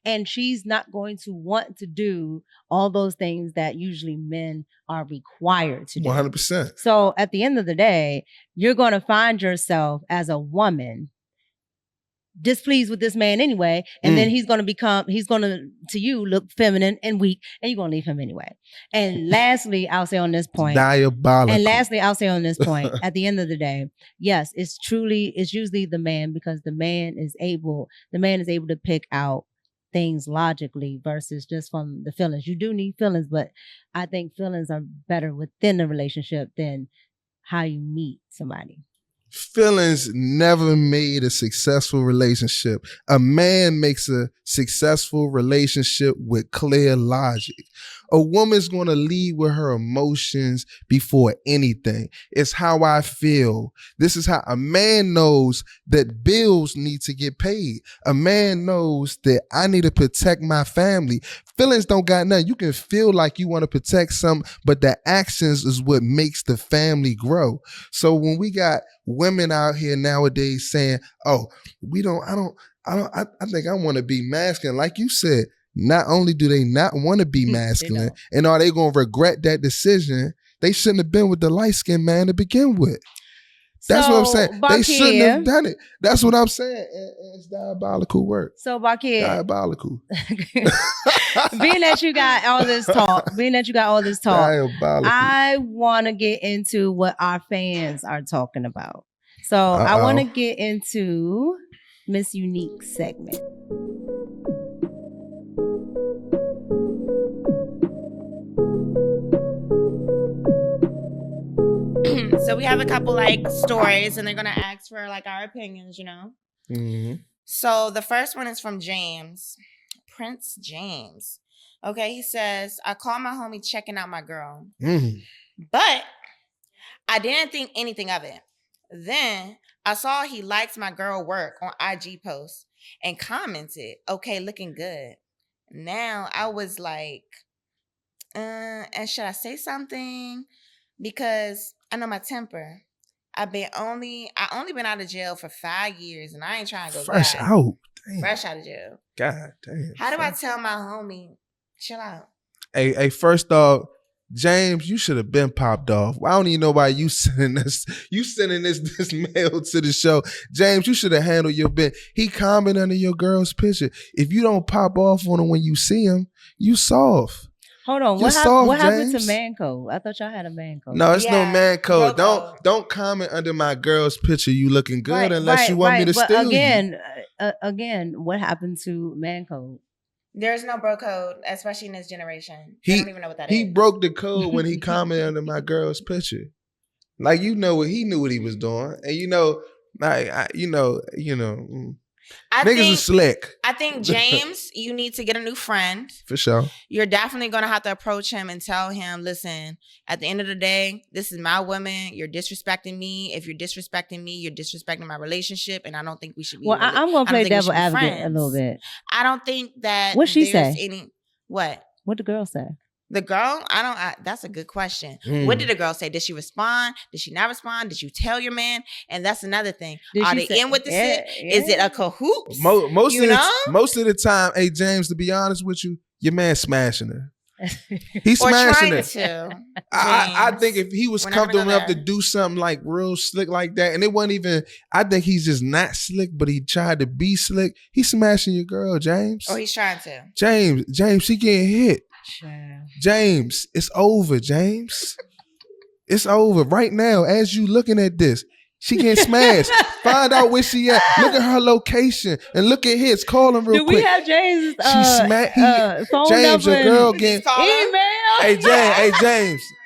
and she's not going to want to do all those things that usually men are required to do. 100%. So at the end of the day, you're going to find yourself as a woman displeased with this man anyway, and then he's going to to you look feminine and weak, and you're going to leave him anyway. And lastly, I'll say on this point, diabolical. And lastly, I'll say on this point, at the end of the day, yes, it's usually the man, because the man is able to pick out things logically versus just from the feelings. You do need feelings, but I think feelings are better within the relationship than how you meet somebody. Feelings never made a successful relationship. A man makes a successful relationship with clear logic. A woman's going to lead with her emotions before anything. It's how I feel. This is how a man knows that bills need to get paid. A man knows that I need to protect my family. Feelings don't got nothing. You can feel like you want to protect something, but the actions is what makes the family grow. So when we got women out here nowadays saying, oh, I think I want to be masculine. Like you said, not only do they not want to be masculine, and are they going to regret that decision They shouldn't have been with the light-skinned man to begin with. That's what I'm saying. They shouldn't have done it. That's what I'm saying. And it's diabolical work. So, Bakir, diabolical. being that you got all this talk, diabolical. I want to get into what our fans are talking about. So, I want to get into Miss Unique segment. So we have a couple like stories, and they're gonna ask for like our opinions, you know. Mm-hmm. So the first one is from James, Prince James. Okay, he says, "I called my homie checking out my girl, but I didn't think anything of it. Then I saw he likes my girl work on IG posts and commented, 'Okay, looking good.' Now I was like, and should I say something? Because I know my temper. I only been out of jail for 5 years, and I ain't trying to go fresh back. out. Damn. Fresh out of jail. God damn. How do I tell my homie, chill out? Hey, first off, James, you should have been popped off. I don't even know why you sending this mail to the show. James, you should have handled your bit. He commented under your girl's picture. If you don't pop off on him when you see him, you soft. Hold on, what happened to man code? I thought y'all had a man code. No, it's no man code. Don't comment under my girl's picture. You looking good unless you want me to steal again, what happened to man code? There's no bro code, especially in this generation. I don't even know what that is. He broke the code when he commented under my girl's picture. Like he knew what he was doing, and niggas are slick. I think, James, you need to get a new friend. For sure. You're definitely going to have to approach him and tell him, listen, at the end of the day, this is my woman. You're disrespecting me. If you're disrespecting me, you're disrespecting my relationship, and I don't think we should be. Well, I'm going to play devil advocate a little bit. I don't think that. What'd she say? What? What'd the girl say? The girl? That's a good question. What did the girl say? Did she respond? Did she not respond? Did you tell your man? And that's another thing. Are they in with the shit? Yeah. Is it a cahoots? Most of the time, hey, James, to be honest with you, your man smashing her. He's smashing her. I think if he was comfortable enough to do something like real slick like that, and it wasn't even, I think he's just not slick, but he tried to be slick. He's smashing your girl, James. Oh, he's trying to. James, she getting hit. Sure. James, it's over, James. It's over right now. As you looking at this, she getting smashed. Find out where she at. Look at her location and look at his. Call him real quick. Do we have James' phone James, number? Your girl getting email.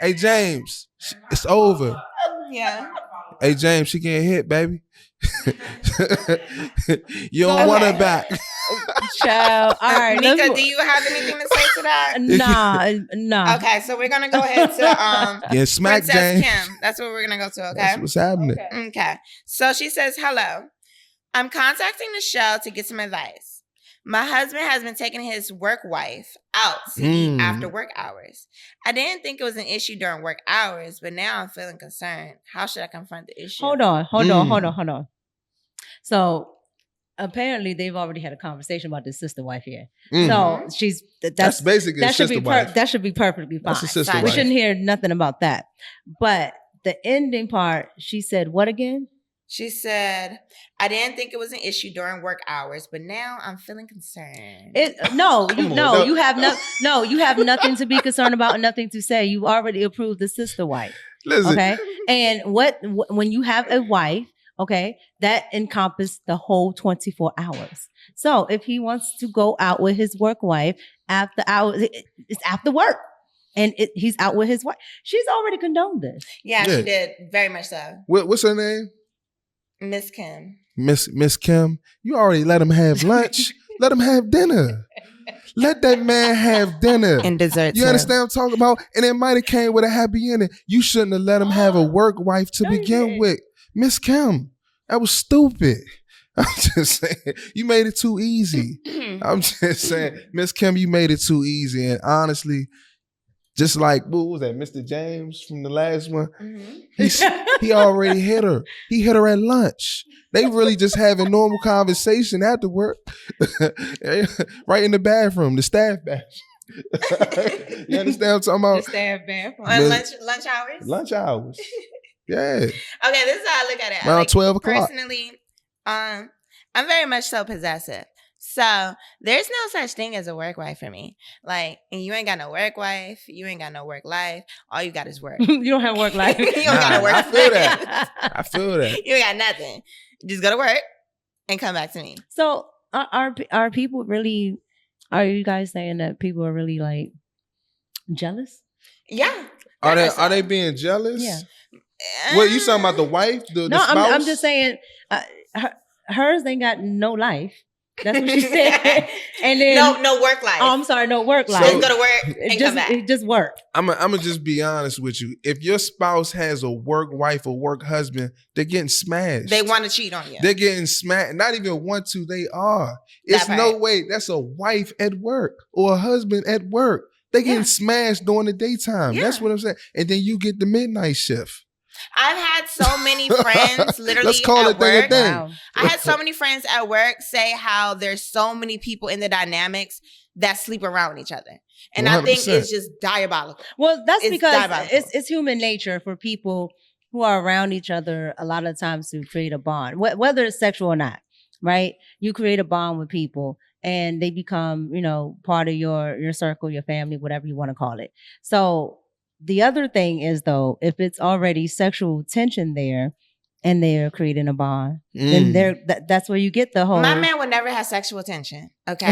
Hey James, it's over. Yeah. Hey James, she getting hit, baby. You don't want her back. Child. All right, Mika, do you have anything to say to that? Nah. Okay, so we're gonna go ahead to smack Princess James. Kim. That's what we're gonna go to. Okay, that's what's happening. Okay, so she says, "Hello, I'm contacting the show to get some advice. My husband has been taking his work wife out to eat after work hours. I didn't think it was an issue during work hours, but now I'm feeling concerned. How should I confront the issue?" Hold on. So apparently they've already had a conversation about this sister wife here. So that's basically that should be that should be perfectly fine. That's a sister wife. We shouldn't hear nothing about that. But the ending part, she said what again? She said, "I didn't think it was an issue during work hours, but now I'm feeling concerned." You have nothing to be concerned about and nothing to say. You already approved the sister wife. Listen. Okay. And when you have a wife, okay, that encompasses the whole 24 hours. So if he wants to go out with his work wife after hours, it's after work. And he's out with his wife. She's already condoned this. Yeah, she did. Very much so. What's her name? Miss Kim. Miss Kim, you already let him have lunch. Let him have dinner. Let that man have dinner. And dessert. You understand what I'm talking about? And it might have came with a happy ending. You shouldn't have let him have a work wife to begin with. Miss Kim, that was stupid. I'm just saying, you made it too easy. I'm just saying, Miss Kim, you made it too easy. And honestly, just like, what was that, Mr. James from the last one? He already hit her. He hit her at lunch. They really just having normal conversation after work. Right in the bathroom, the staff bathroom. You understand what I'm talking about? Stay at bed for On lunch hours. Lunch hours. Yeah. Okay, this is how I look at it. Around 12 o'clock. Personally, I'm very much so possessive. So there's no such thing as a work wife for me. Like, and you ain't got no work wife. You ain't got no work life. All you got is work. You don't have work life. You don't got to work. I feel that. I feel that. You ain't got nothing. Just go to work and come back to me. So are people really? Are you guys saying that people are really like jealous? Yeah. Are they being jealous? Yeah. What, you talking about the wife? The spouse? I'm just saying hers ain't got no life. That's what she said. And then no work life. Oh, I'm sorry, no work life. Just go to work and come back. It just work. I'm gonna just be honest with you. If your spouse has a work wife or work husband, they're getting smashed. They want to cheat on you. They're getting smashed. Not even want to. They are. It's no way. That's a wife at work or a husband at work. They getting smashed during the daytime. That's what I'm saying. And then you get the midnight shift. I've had so many friends literally Let's call at it thing work. a thing. Wow. I had so many friends at work say how there's so many people in the dynamics that sleep around each other. And 100%. I think it's just diabolical. Well, that's because it's human nature for people who are around each other a lot of times to create a bond, whether it's sexual or not, right? You create a bond with people and they become, part of your circle, your family, whatever you want to call it. So the other thing is, though, if it's already sexual tension there and they're creating a bond, then that's where you get the whole... My man would never have sexual tension, okay?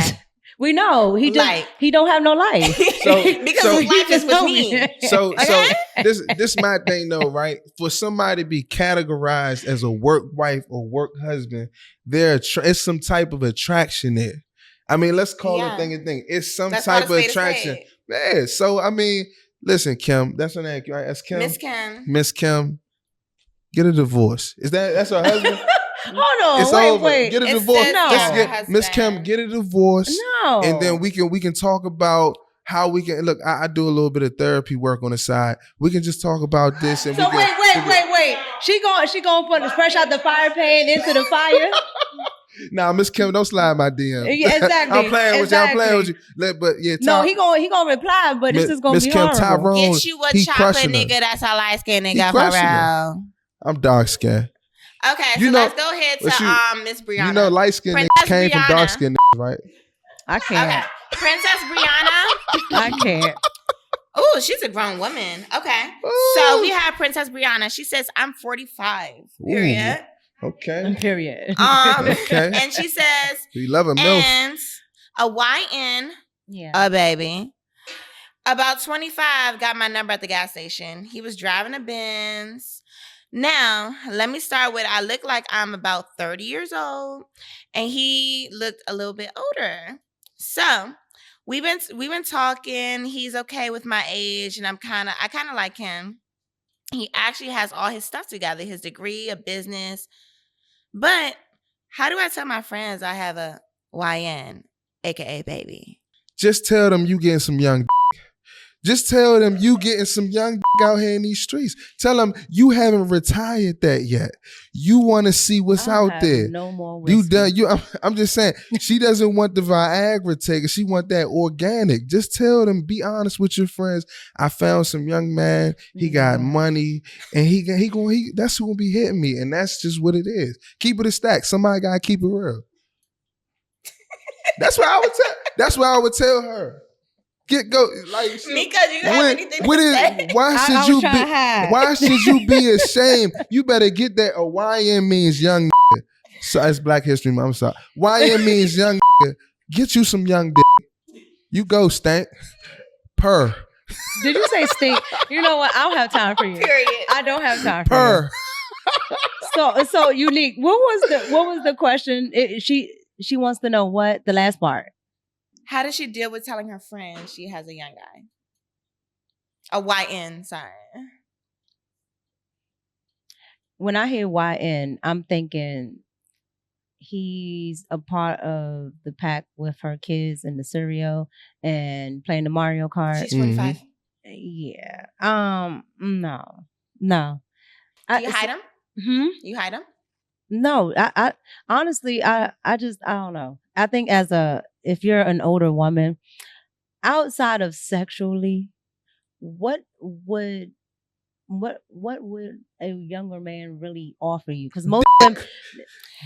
We know. He don't have no life. Because his life is with me. So this my thing, though, right? For somebody to be categorized as a work wife or work husband, it's some type of attraction there. I mean, let's call it thing a thing. It's some type of attraction. Yeah, so, I mean... Listen, Kim, that's her name, right? That's Kim. Miss Kim, get a divorce. That's her husband? Hold on, wait. Get a divorce. Miss Kim, get a divorce. No. And then we can talk about how we can look. I do a little bit of therapy work on the side. We can just talk about this. And wait. She gonna put the fresh out the fire pan into the fire. Nah, Miss Kim, don't slide my DM. Yeah, exactly. I'm playing with you. But yeah, no, he gonna reply, but it's just gonna be horrible. Tyrone, get you a chocolate nigga that's a light skinned nigga for real. I'm dark skinned. Okay, so let's go ahead to Miss Brianna. You know, light skinned niggas came from dark skinned niggas, right? I can't. Okay. Princess Brianna. I can't. Oh, she's a grown woman. Okay. Ooh. So we have Princess Brianna. She says, I'm 45. Period. Ooh. Okay. Period. Okay. And she says, you love a MILF. And a YN, a baby, about 25, got my number at the gas station. He was driving a Benz. Now, let me start with, I look like I'm about 30 years old, and he looked a little bit older. So we've been talking. He's okay with my age, and I kind of like him. He actually has all his stuff together, his degree, a business. But how do I tell my friends I have a YN, aka baby? Just tell them you getting some young. Just tell them you getting some young out here in these streets. Tell them you haven't retired that yet. You want to see what's out there. No more whiskey. I'm just saying, she doesn't want the Viagra taker. She want that organic. Just tell them, be honest with your friends. I found some young man. He got money, and that's who gonna be hitting me, and that's just what it is. Keep it a stack. Somebody gotta keep it real. That's what I would tell her. Like Mika, do you have anything to say? Why should you be ashamed? You better get that. YN means young nigga. So it's Black History Month. I'm sorry. YN means young nigga. Get you some young dick. You go, stank. Purr. Did you say stink? You know what? I don't have time for you. Period. I don't have time for you. So Unique. What was the question? She wants to know what the last part. How does she deal with telling her friend she has a young guy? A YN, sorry. When I hear YN, I'm thinking he's a part of the pack with her kids in the cereal and playing the Mario Kart. She's 45. Yeah. No. Do you hide him? You hide him? No. I honestly, I don't know. I think if you're an older woman, outside of sexually, what would a younger man really offer you? Because most of them,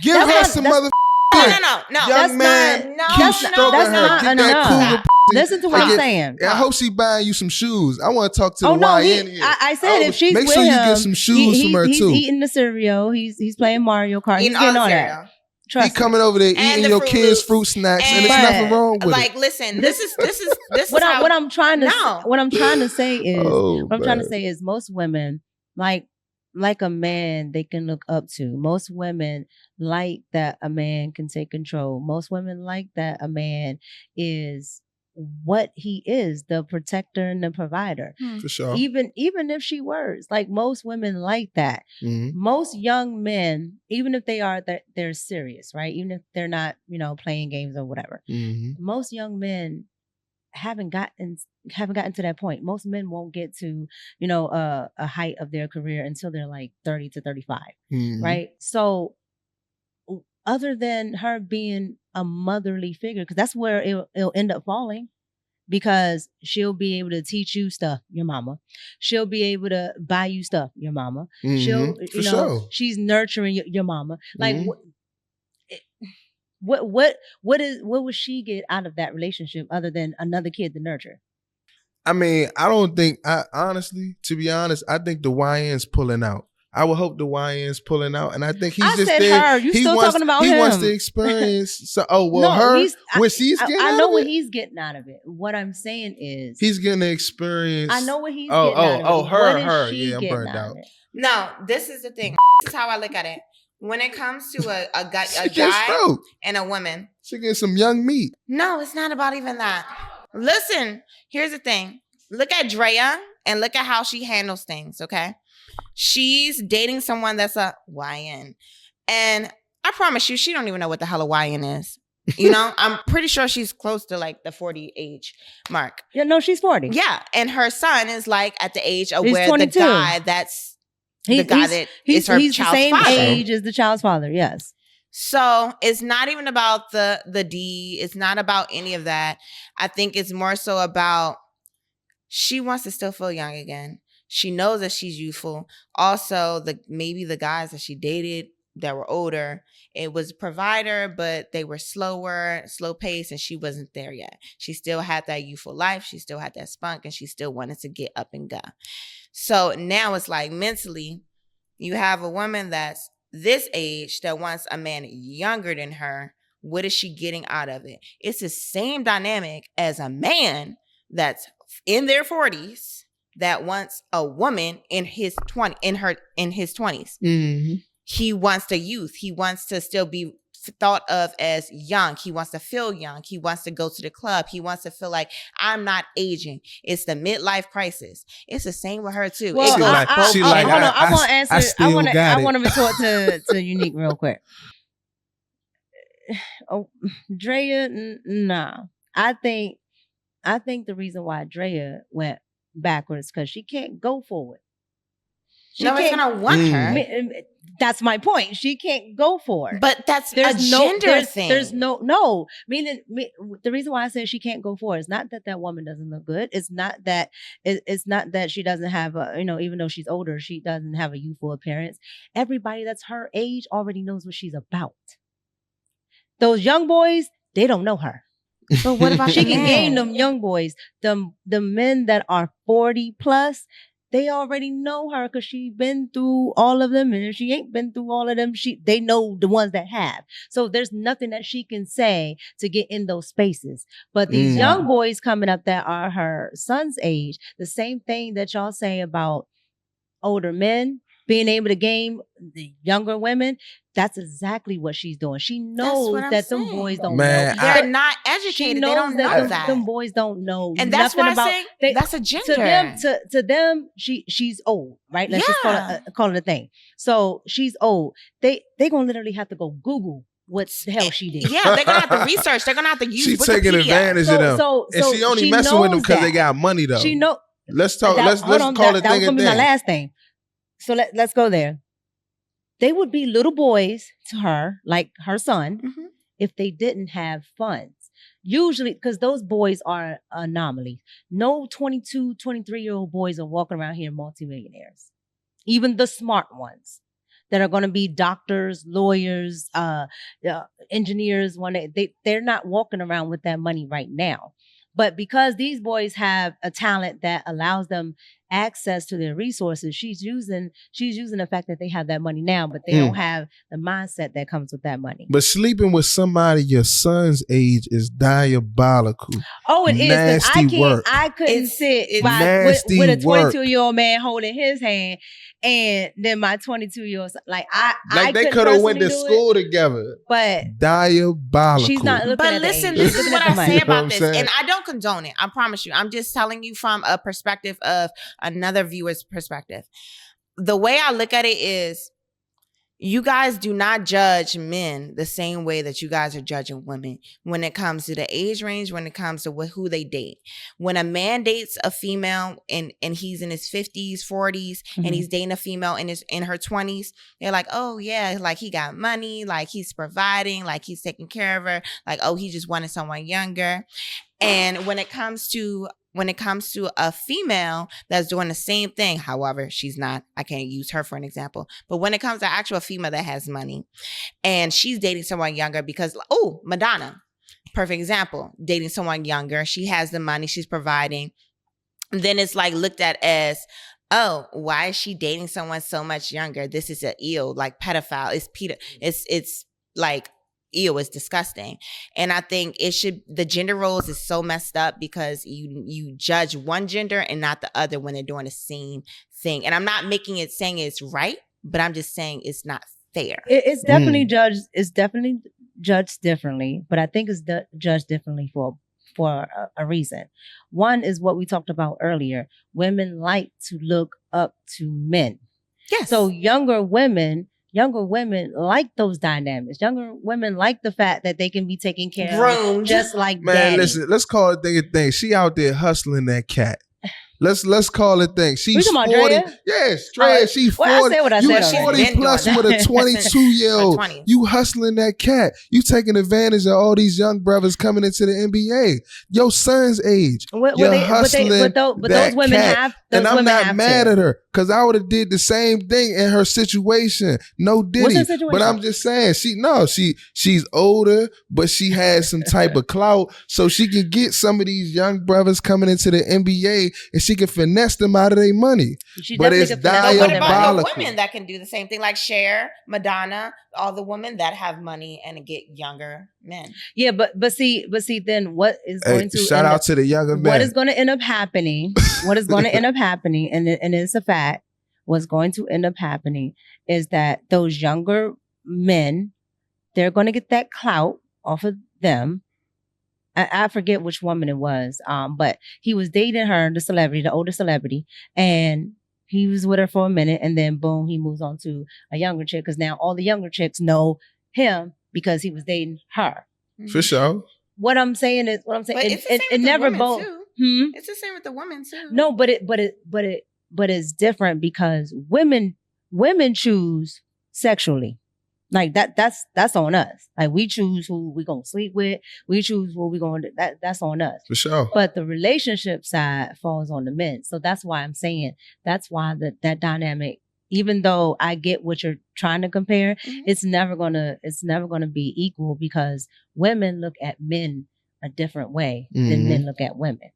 give her some mother. No. Young man, keep stroking her. Get that cougar. Listen to what I'm saying. I hope she buying you some shoes. I want to talk to the YN here. I said if she's make with sure you him, get some shoes from her he's too. He's eating the cereal. He's playing Mario Kart. He's getting all that. Trust he coming over there eating your kids' fruit snacks, and there's nothing wrong with it. Like, listen, this is what I'm trying to say is most women like a man they can look up to. Most women like that a man can take control. Most women like that a man is what he is, the protector and the provider. For sure. Even if she works, like most women like that. Mm-hmm. Most young men, even if they're serious, right? Even if they're not, playing games or whatever. Mm-hmm. Most young men haven't gotten to that point. Most men won't get to, a height of their career until they're like 30 to 35, right? So other than her being a motherly figure, because that's where it'll end up falling, because she'll be able to teach you stuff, your mama. She'll be able to buy you stuff, your mama. Mm-hmm. Sure. She's nurturing your mama. Like, what would she get out of that relationship other than another kid to nurture? I mean, I don't think, honestly, to be honest, I think the YN's pulling out. I would hope the YN's pulling out, and I think he's just there. Her. You still talking about him? He wants to experience. So, what she's getting. I know what he's getting out of it. What I'm saying is, he's getting the experience. I know what he's getting out of it. Her. Yeah, I'm burned out. No, this is the thing. This is how I look at it. When it comes to a guy and a woman, she gets some young meat. No, it's not about even that. Listen, here's the thing. Look at Drea and look at how she handles things. Okay. She's dating someone that's a YN. And I promise you, she don't even know what the hell a YN is. I'm pretty sure she's close to like the 40 age mark. Yeah, no, she's 40. Yeah. And her son is like at the age of he's where 22. The guy that's the guy that is her child's father. He's the same age as the child's father, yes. So it's not even about the D. It's not about any of that. I think it's more so about she wants to still feel young again. She knows that she's youthful. Also, maybe the guys that she dated that were older, it was a provider, but they were slow paced, and she wasn't there yet. She still had that youthful life. She still had that spunk, and she still wanted to get up and go. So now it's like mentally, you have a woman that's this age that wants a man younger than her. What is she getting out of it? It's the same dynamic as a man that's in their 40s that wants a woman in his 20s. Mm-hmm. He wants the youth. He wants to still be thought of as young. He wants to feel young. He wants to go to the club. He wants to feel like I'm not aging. It's the midlife crisis. It's the same with her too. Well, I want to answer. I want to retort to Unique real quick. Oh, Drea, no. I think the reason why Drea went backwards because she can't go forward. Nobody's gonna want her. That's my point. She can't go for it. But that's a gender thing. There's no. Meaning, the reason why I say she can't go for it is not that woman doesn't look good. It's not that she doesn't have a, even though she's older, she doesn't have a youthful appearance. Everybody that's her age already knows what she's about. Those young boys, they don't know her. But what about she can gain them young boys, the men that are 40 plus. They already know her because she's been through all of them. And if she ain't been through all of them, they know the ones that have. So there's nothing that she can say to get in those spaces. But these young boys coming up that are her son's age, the same thing that y'all say about older men being able to game the younger women, that's exactly what she's doing. She knows that them boys don't know. They're not educated. They don't know that. Them boys don't know. And that's why I say that's a gender. To them, she's old, right? Let's just call it a thing. So she's old. They gonna literally have to go Google what the hell she did. Yeah, they're gonna have to research. They're gonna have to use She's Wikipedia. taking advantage of them. And she only messing with them because they got money though. She know. Let's talk. Let's call it thing. That was gonna be my last thing. So let's go there. They would be little boys to her, like her son, if they didn't have funds. usually, because those boys are anomalies. No 22, 23-year-old boys are walking around here multimillionaires. Even the smart ones that are going to be doctors, lawyers, engineers, they're not walking around with that money right now. But because these boys have a talent that allows them access to their resources, she's using the fact that they have that money now, but they don't have the mindset that comes with that money. But sleeping with somebody your son's age is diabolical. Oh, it nasty is. Work. I couldn't sit with a 22-year-old man holding his hand, and then my 22-year-old they could have went to school together. But diabolical. She's not looking. But listen, this is what I say about this, saying? and I don't condone it. I promise you. I'm just telling you from a perspective of another viewer's perspective. The way I look at it is, you guys do not judge men the same way that you guys are judging women when it comes to the age range, when it comes to who they date. When a man dates a female and he's in his 50s, 40s, and he's dating a female in her 20s, they're like, oh yeah, like he got money, like he's providing, like he's taking care of her, like, oh, he just wanted someone younger. And when it comes to a female that's doing the same thing, however, she's not, I can't use her for an example, but when it comes to actual female that has money and she's dating someone younger because, Madonna, perfect example, dating someone younger, she has the money, she's providing, then it's like looked at as, oh, why is she dating someone so much younger? This is a like pedophile. It's like, ew, is disgusting. And I think the gender roles is so messed up because you judge one gender and not the other when they're doing the same thing. And I'm not saying it's right, but I'm just saying it's not fair. It's definitely judged. It's definitely judged differently, but I think it's judged differently for a reason. One is what we talked about earlier. Women like to look up to men. Yes. So younger women like those dynamics. Younger women like the fact that they can be taken care of just like daddy. Listen, let's call it a thing. She out there hustling that cat. Let's call it thing. She's 40. Yes, Drea. She's 40. I said what I said. You 40 plus with a 22-year-old. You hustling that cat. You taking advantage of all these young brothers coming into the NBA. Your son's age. You're hustling those women cat. Have. And I'm not mad at her because I would have did the same thing in her situation. No diddy. But I'm just saying, she's older, but she has some type of clout, so she can get some of these young brothers coming into the NBA and she can finesse them out of their money. But it's diabolical. What about the women that can do the same thing, like Cher, Madonna, all the women that have money and get younger men? Yeah, but see, then what is going to shout out to the younger men? What is going to end up happening? What is going to end up happening? And it's a fact. What's going to end up happening is that those younger men, they're going to get that clout off of them. I forget which woman it was, but he was dating her, the older celebrity, and he was with her for a minute, and then boom, he moves on to a younger chick because now all the younger chicks know him because he was dating her. For sure. What I'm saying, but it never both. It's the same with the women too. No, but it's different because women choose sexually. Like that's on us. Like we choose who we gonna sleep with. We choose what we gonna do. That's on us. For sure. But the relationship side falls on the men. So that's why I'm saying that's why that dynamic, even though I get what you're trying to compare, it's never gonna be equal because women look at men a different way than men look at women.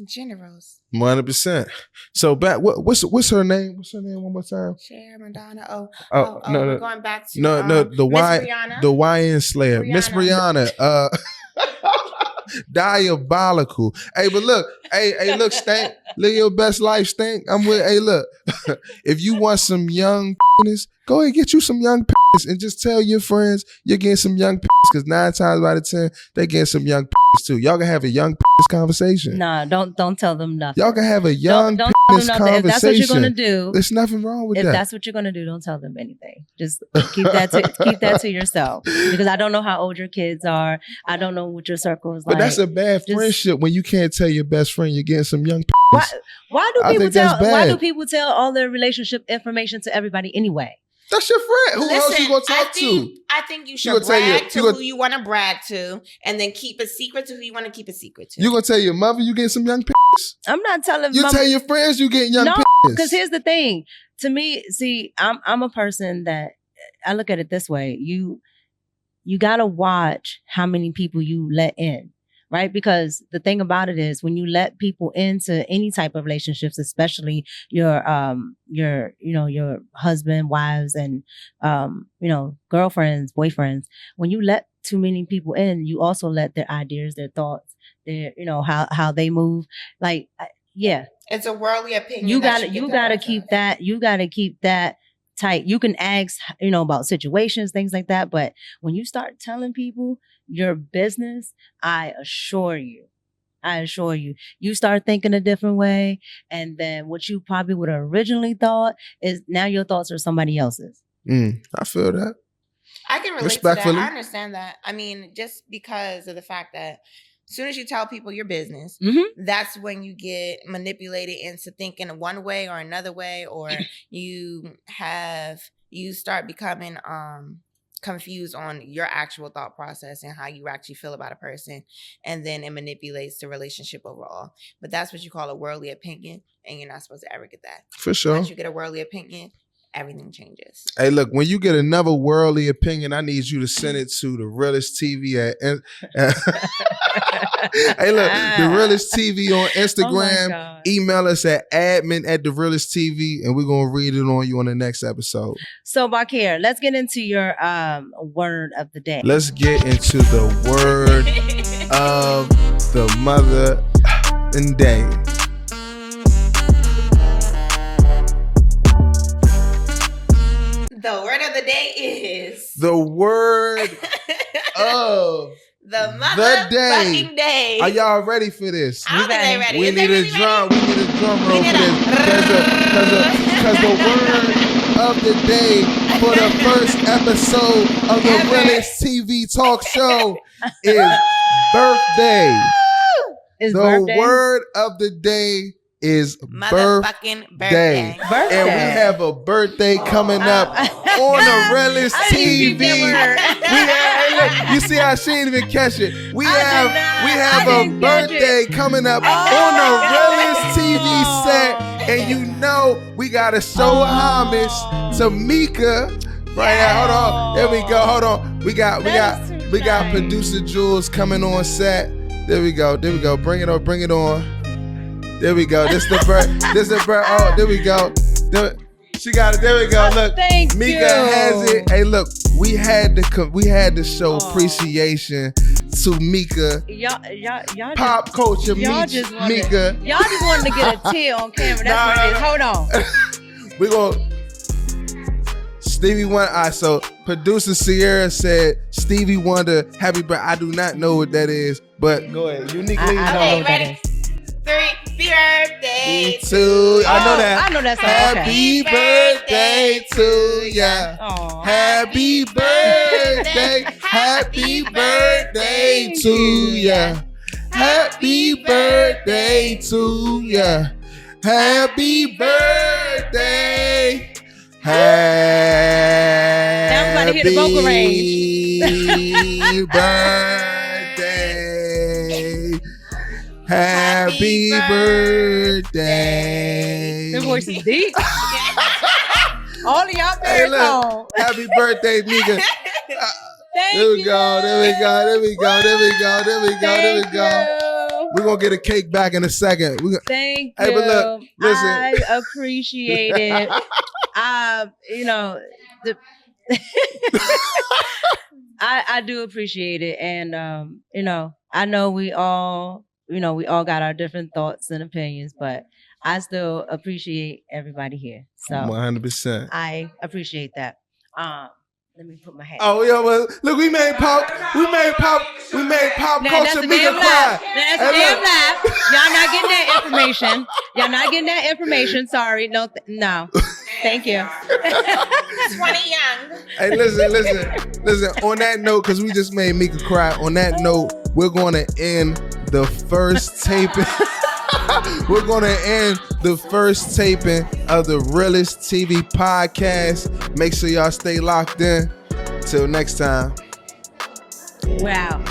Generals. 100%. So back, what's her name? What's her name one more time? Cher, Madonna. No, we're going back to the YN Slayer, Miss Brianna. Diabolical. Hey, but look, look, Stank, live your best life, Stank. I'm with. Hey, look, if you want some young penis, go ahead and get you some young penis and just tell your friends you're getting some young penis because 9 times out of 10 they getting some young penis too. Y'all can have a young penis conversation. Nah, don't tell them nothing. Y'all can have a young penis conversation. If that's what you're gonna do, there's nothing wrong with that. If that's what you're gonna do, don't tell them anything. Just keep that to yourself because I don't know how old your kids are. I don't know what your circle is like. But that's a bad friendship when you can't tell your best friend you're getting some young penis. Why do people tell all their relationship information to everybody anyway? That's your friend. Who else you gonna talk to? I think you should brag to who you want to brag to, and then keep a secret to who you want to keep a secret to. You gonna tell your mother you getting some young p***s? I'm not telling. You tell your friends you getting young p***s. No, because here's the thing. To me, see, I'm a person that I look at it this way. You gotta watch how many people you let in. Right? Because the thing about it is when you let people into any type of relationships, especially your husband, wives, and, girlfriends, boyfriends, when you let too many people in, you also let their ideas, their thoughts, their, how they move. Like, yeah. It's a worldly opinion. You gotta keep that tight. You can ask, about situations, things like that. But when you start telling people your business, I assure you, you start thinking a different way. And then what you probably would have originally thought is now your thoughts are somebody else's. I feel that. I can relate to that. I understand that. I mean, just because of the fact that as soon as you tell people your business, that's when you get manipulated into thinking one way or another way, or you start becoming confused on your actual thought process and how you actually feel about a person, and then it manipulates the relationship overall. But that's what you call a worldly opinion, and you're not supposed to ever get that. For sure. Once you get a worldly opinion, everything changes. Hey, look, when you get another worldly opinion, I need you to send it to the Realish TV Hey, look, the Realish TV on Instagram. Email us at admin@therealish TV, and we're gonna read it on you on the next episode. So, Bakir, let's get into your word of the day. Let's get into the word of the mother and day. The word of the day is the word of the motherfucking day. Are y'all ready for this? I don't think they're ready. We need a drum. We need a drum roll for this. Because the word of the day for the first episode of the Realish TV talk show is birthday. The word of the day is motherfucking birthday. And we have a birthday coming up on the Realish TV. You see how she didn't even catch it. We have a birthday coming up on the Realish TV set, and we gotta show homage to Mika. Right now, hold on. There we go. Hold on. We got producer Jules coming on set. There we go. Bring it on. There we go. This the bird. Oh, there we go. She got it. There we go. Look, Mika has it. Hey, look, we had to show appreciation to Mika. Y'all pop culture Mika. Y'all just wanted to get a tear on camera. That's what it is. Hold on. We're going Stevie Wonder. So producer Sierra said Stevie Wonder, happy birthday. I do not know what that is, but go ahead. Uniquely. Okay, ready? 3, birthday to I know that. I know that song. Happy birthday to ya. Happy birthday. Happy birthday to ya. Happy birthday to ya. Happy birthday. Now I'm about to hear the vocal range. Birthday. Happy birthday. The voice is deep. All of y'all very tall. Happy birthday, nigga. There we go. We're going to get a cake back in a second. Thank you. Hey, but look, listen. I appreciate it. I do appreciate it. And, I know we all got our different thoughts and opinions, but I still appreciate everybody here. So 100%. I appreciate that. Let me put my hat. Oh, yeah, well, look, we made pop culture Mika cry. That's a damn lie. Y'all not getting that information. Sorry. No. Thank you. 20 young. Hey, listen. On that note, because we just made Mika cry. On that note, we're going to end the first taping. We're going to end the first taping of the Realish TV podcast. Make sure y'all stay locked in. Till next time. Wow.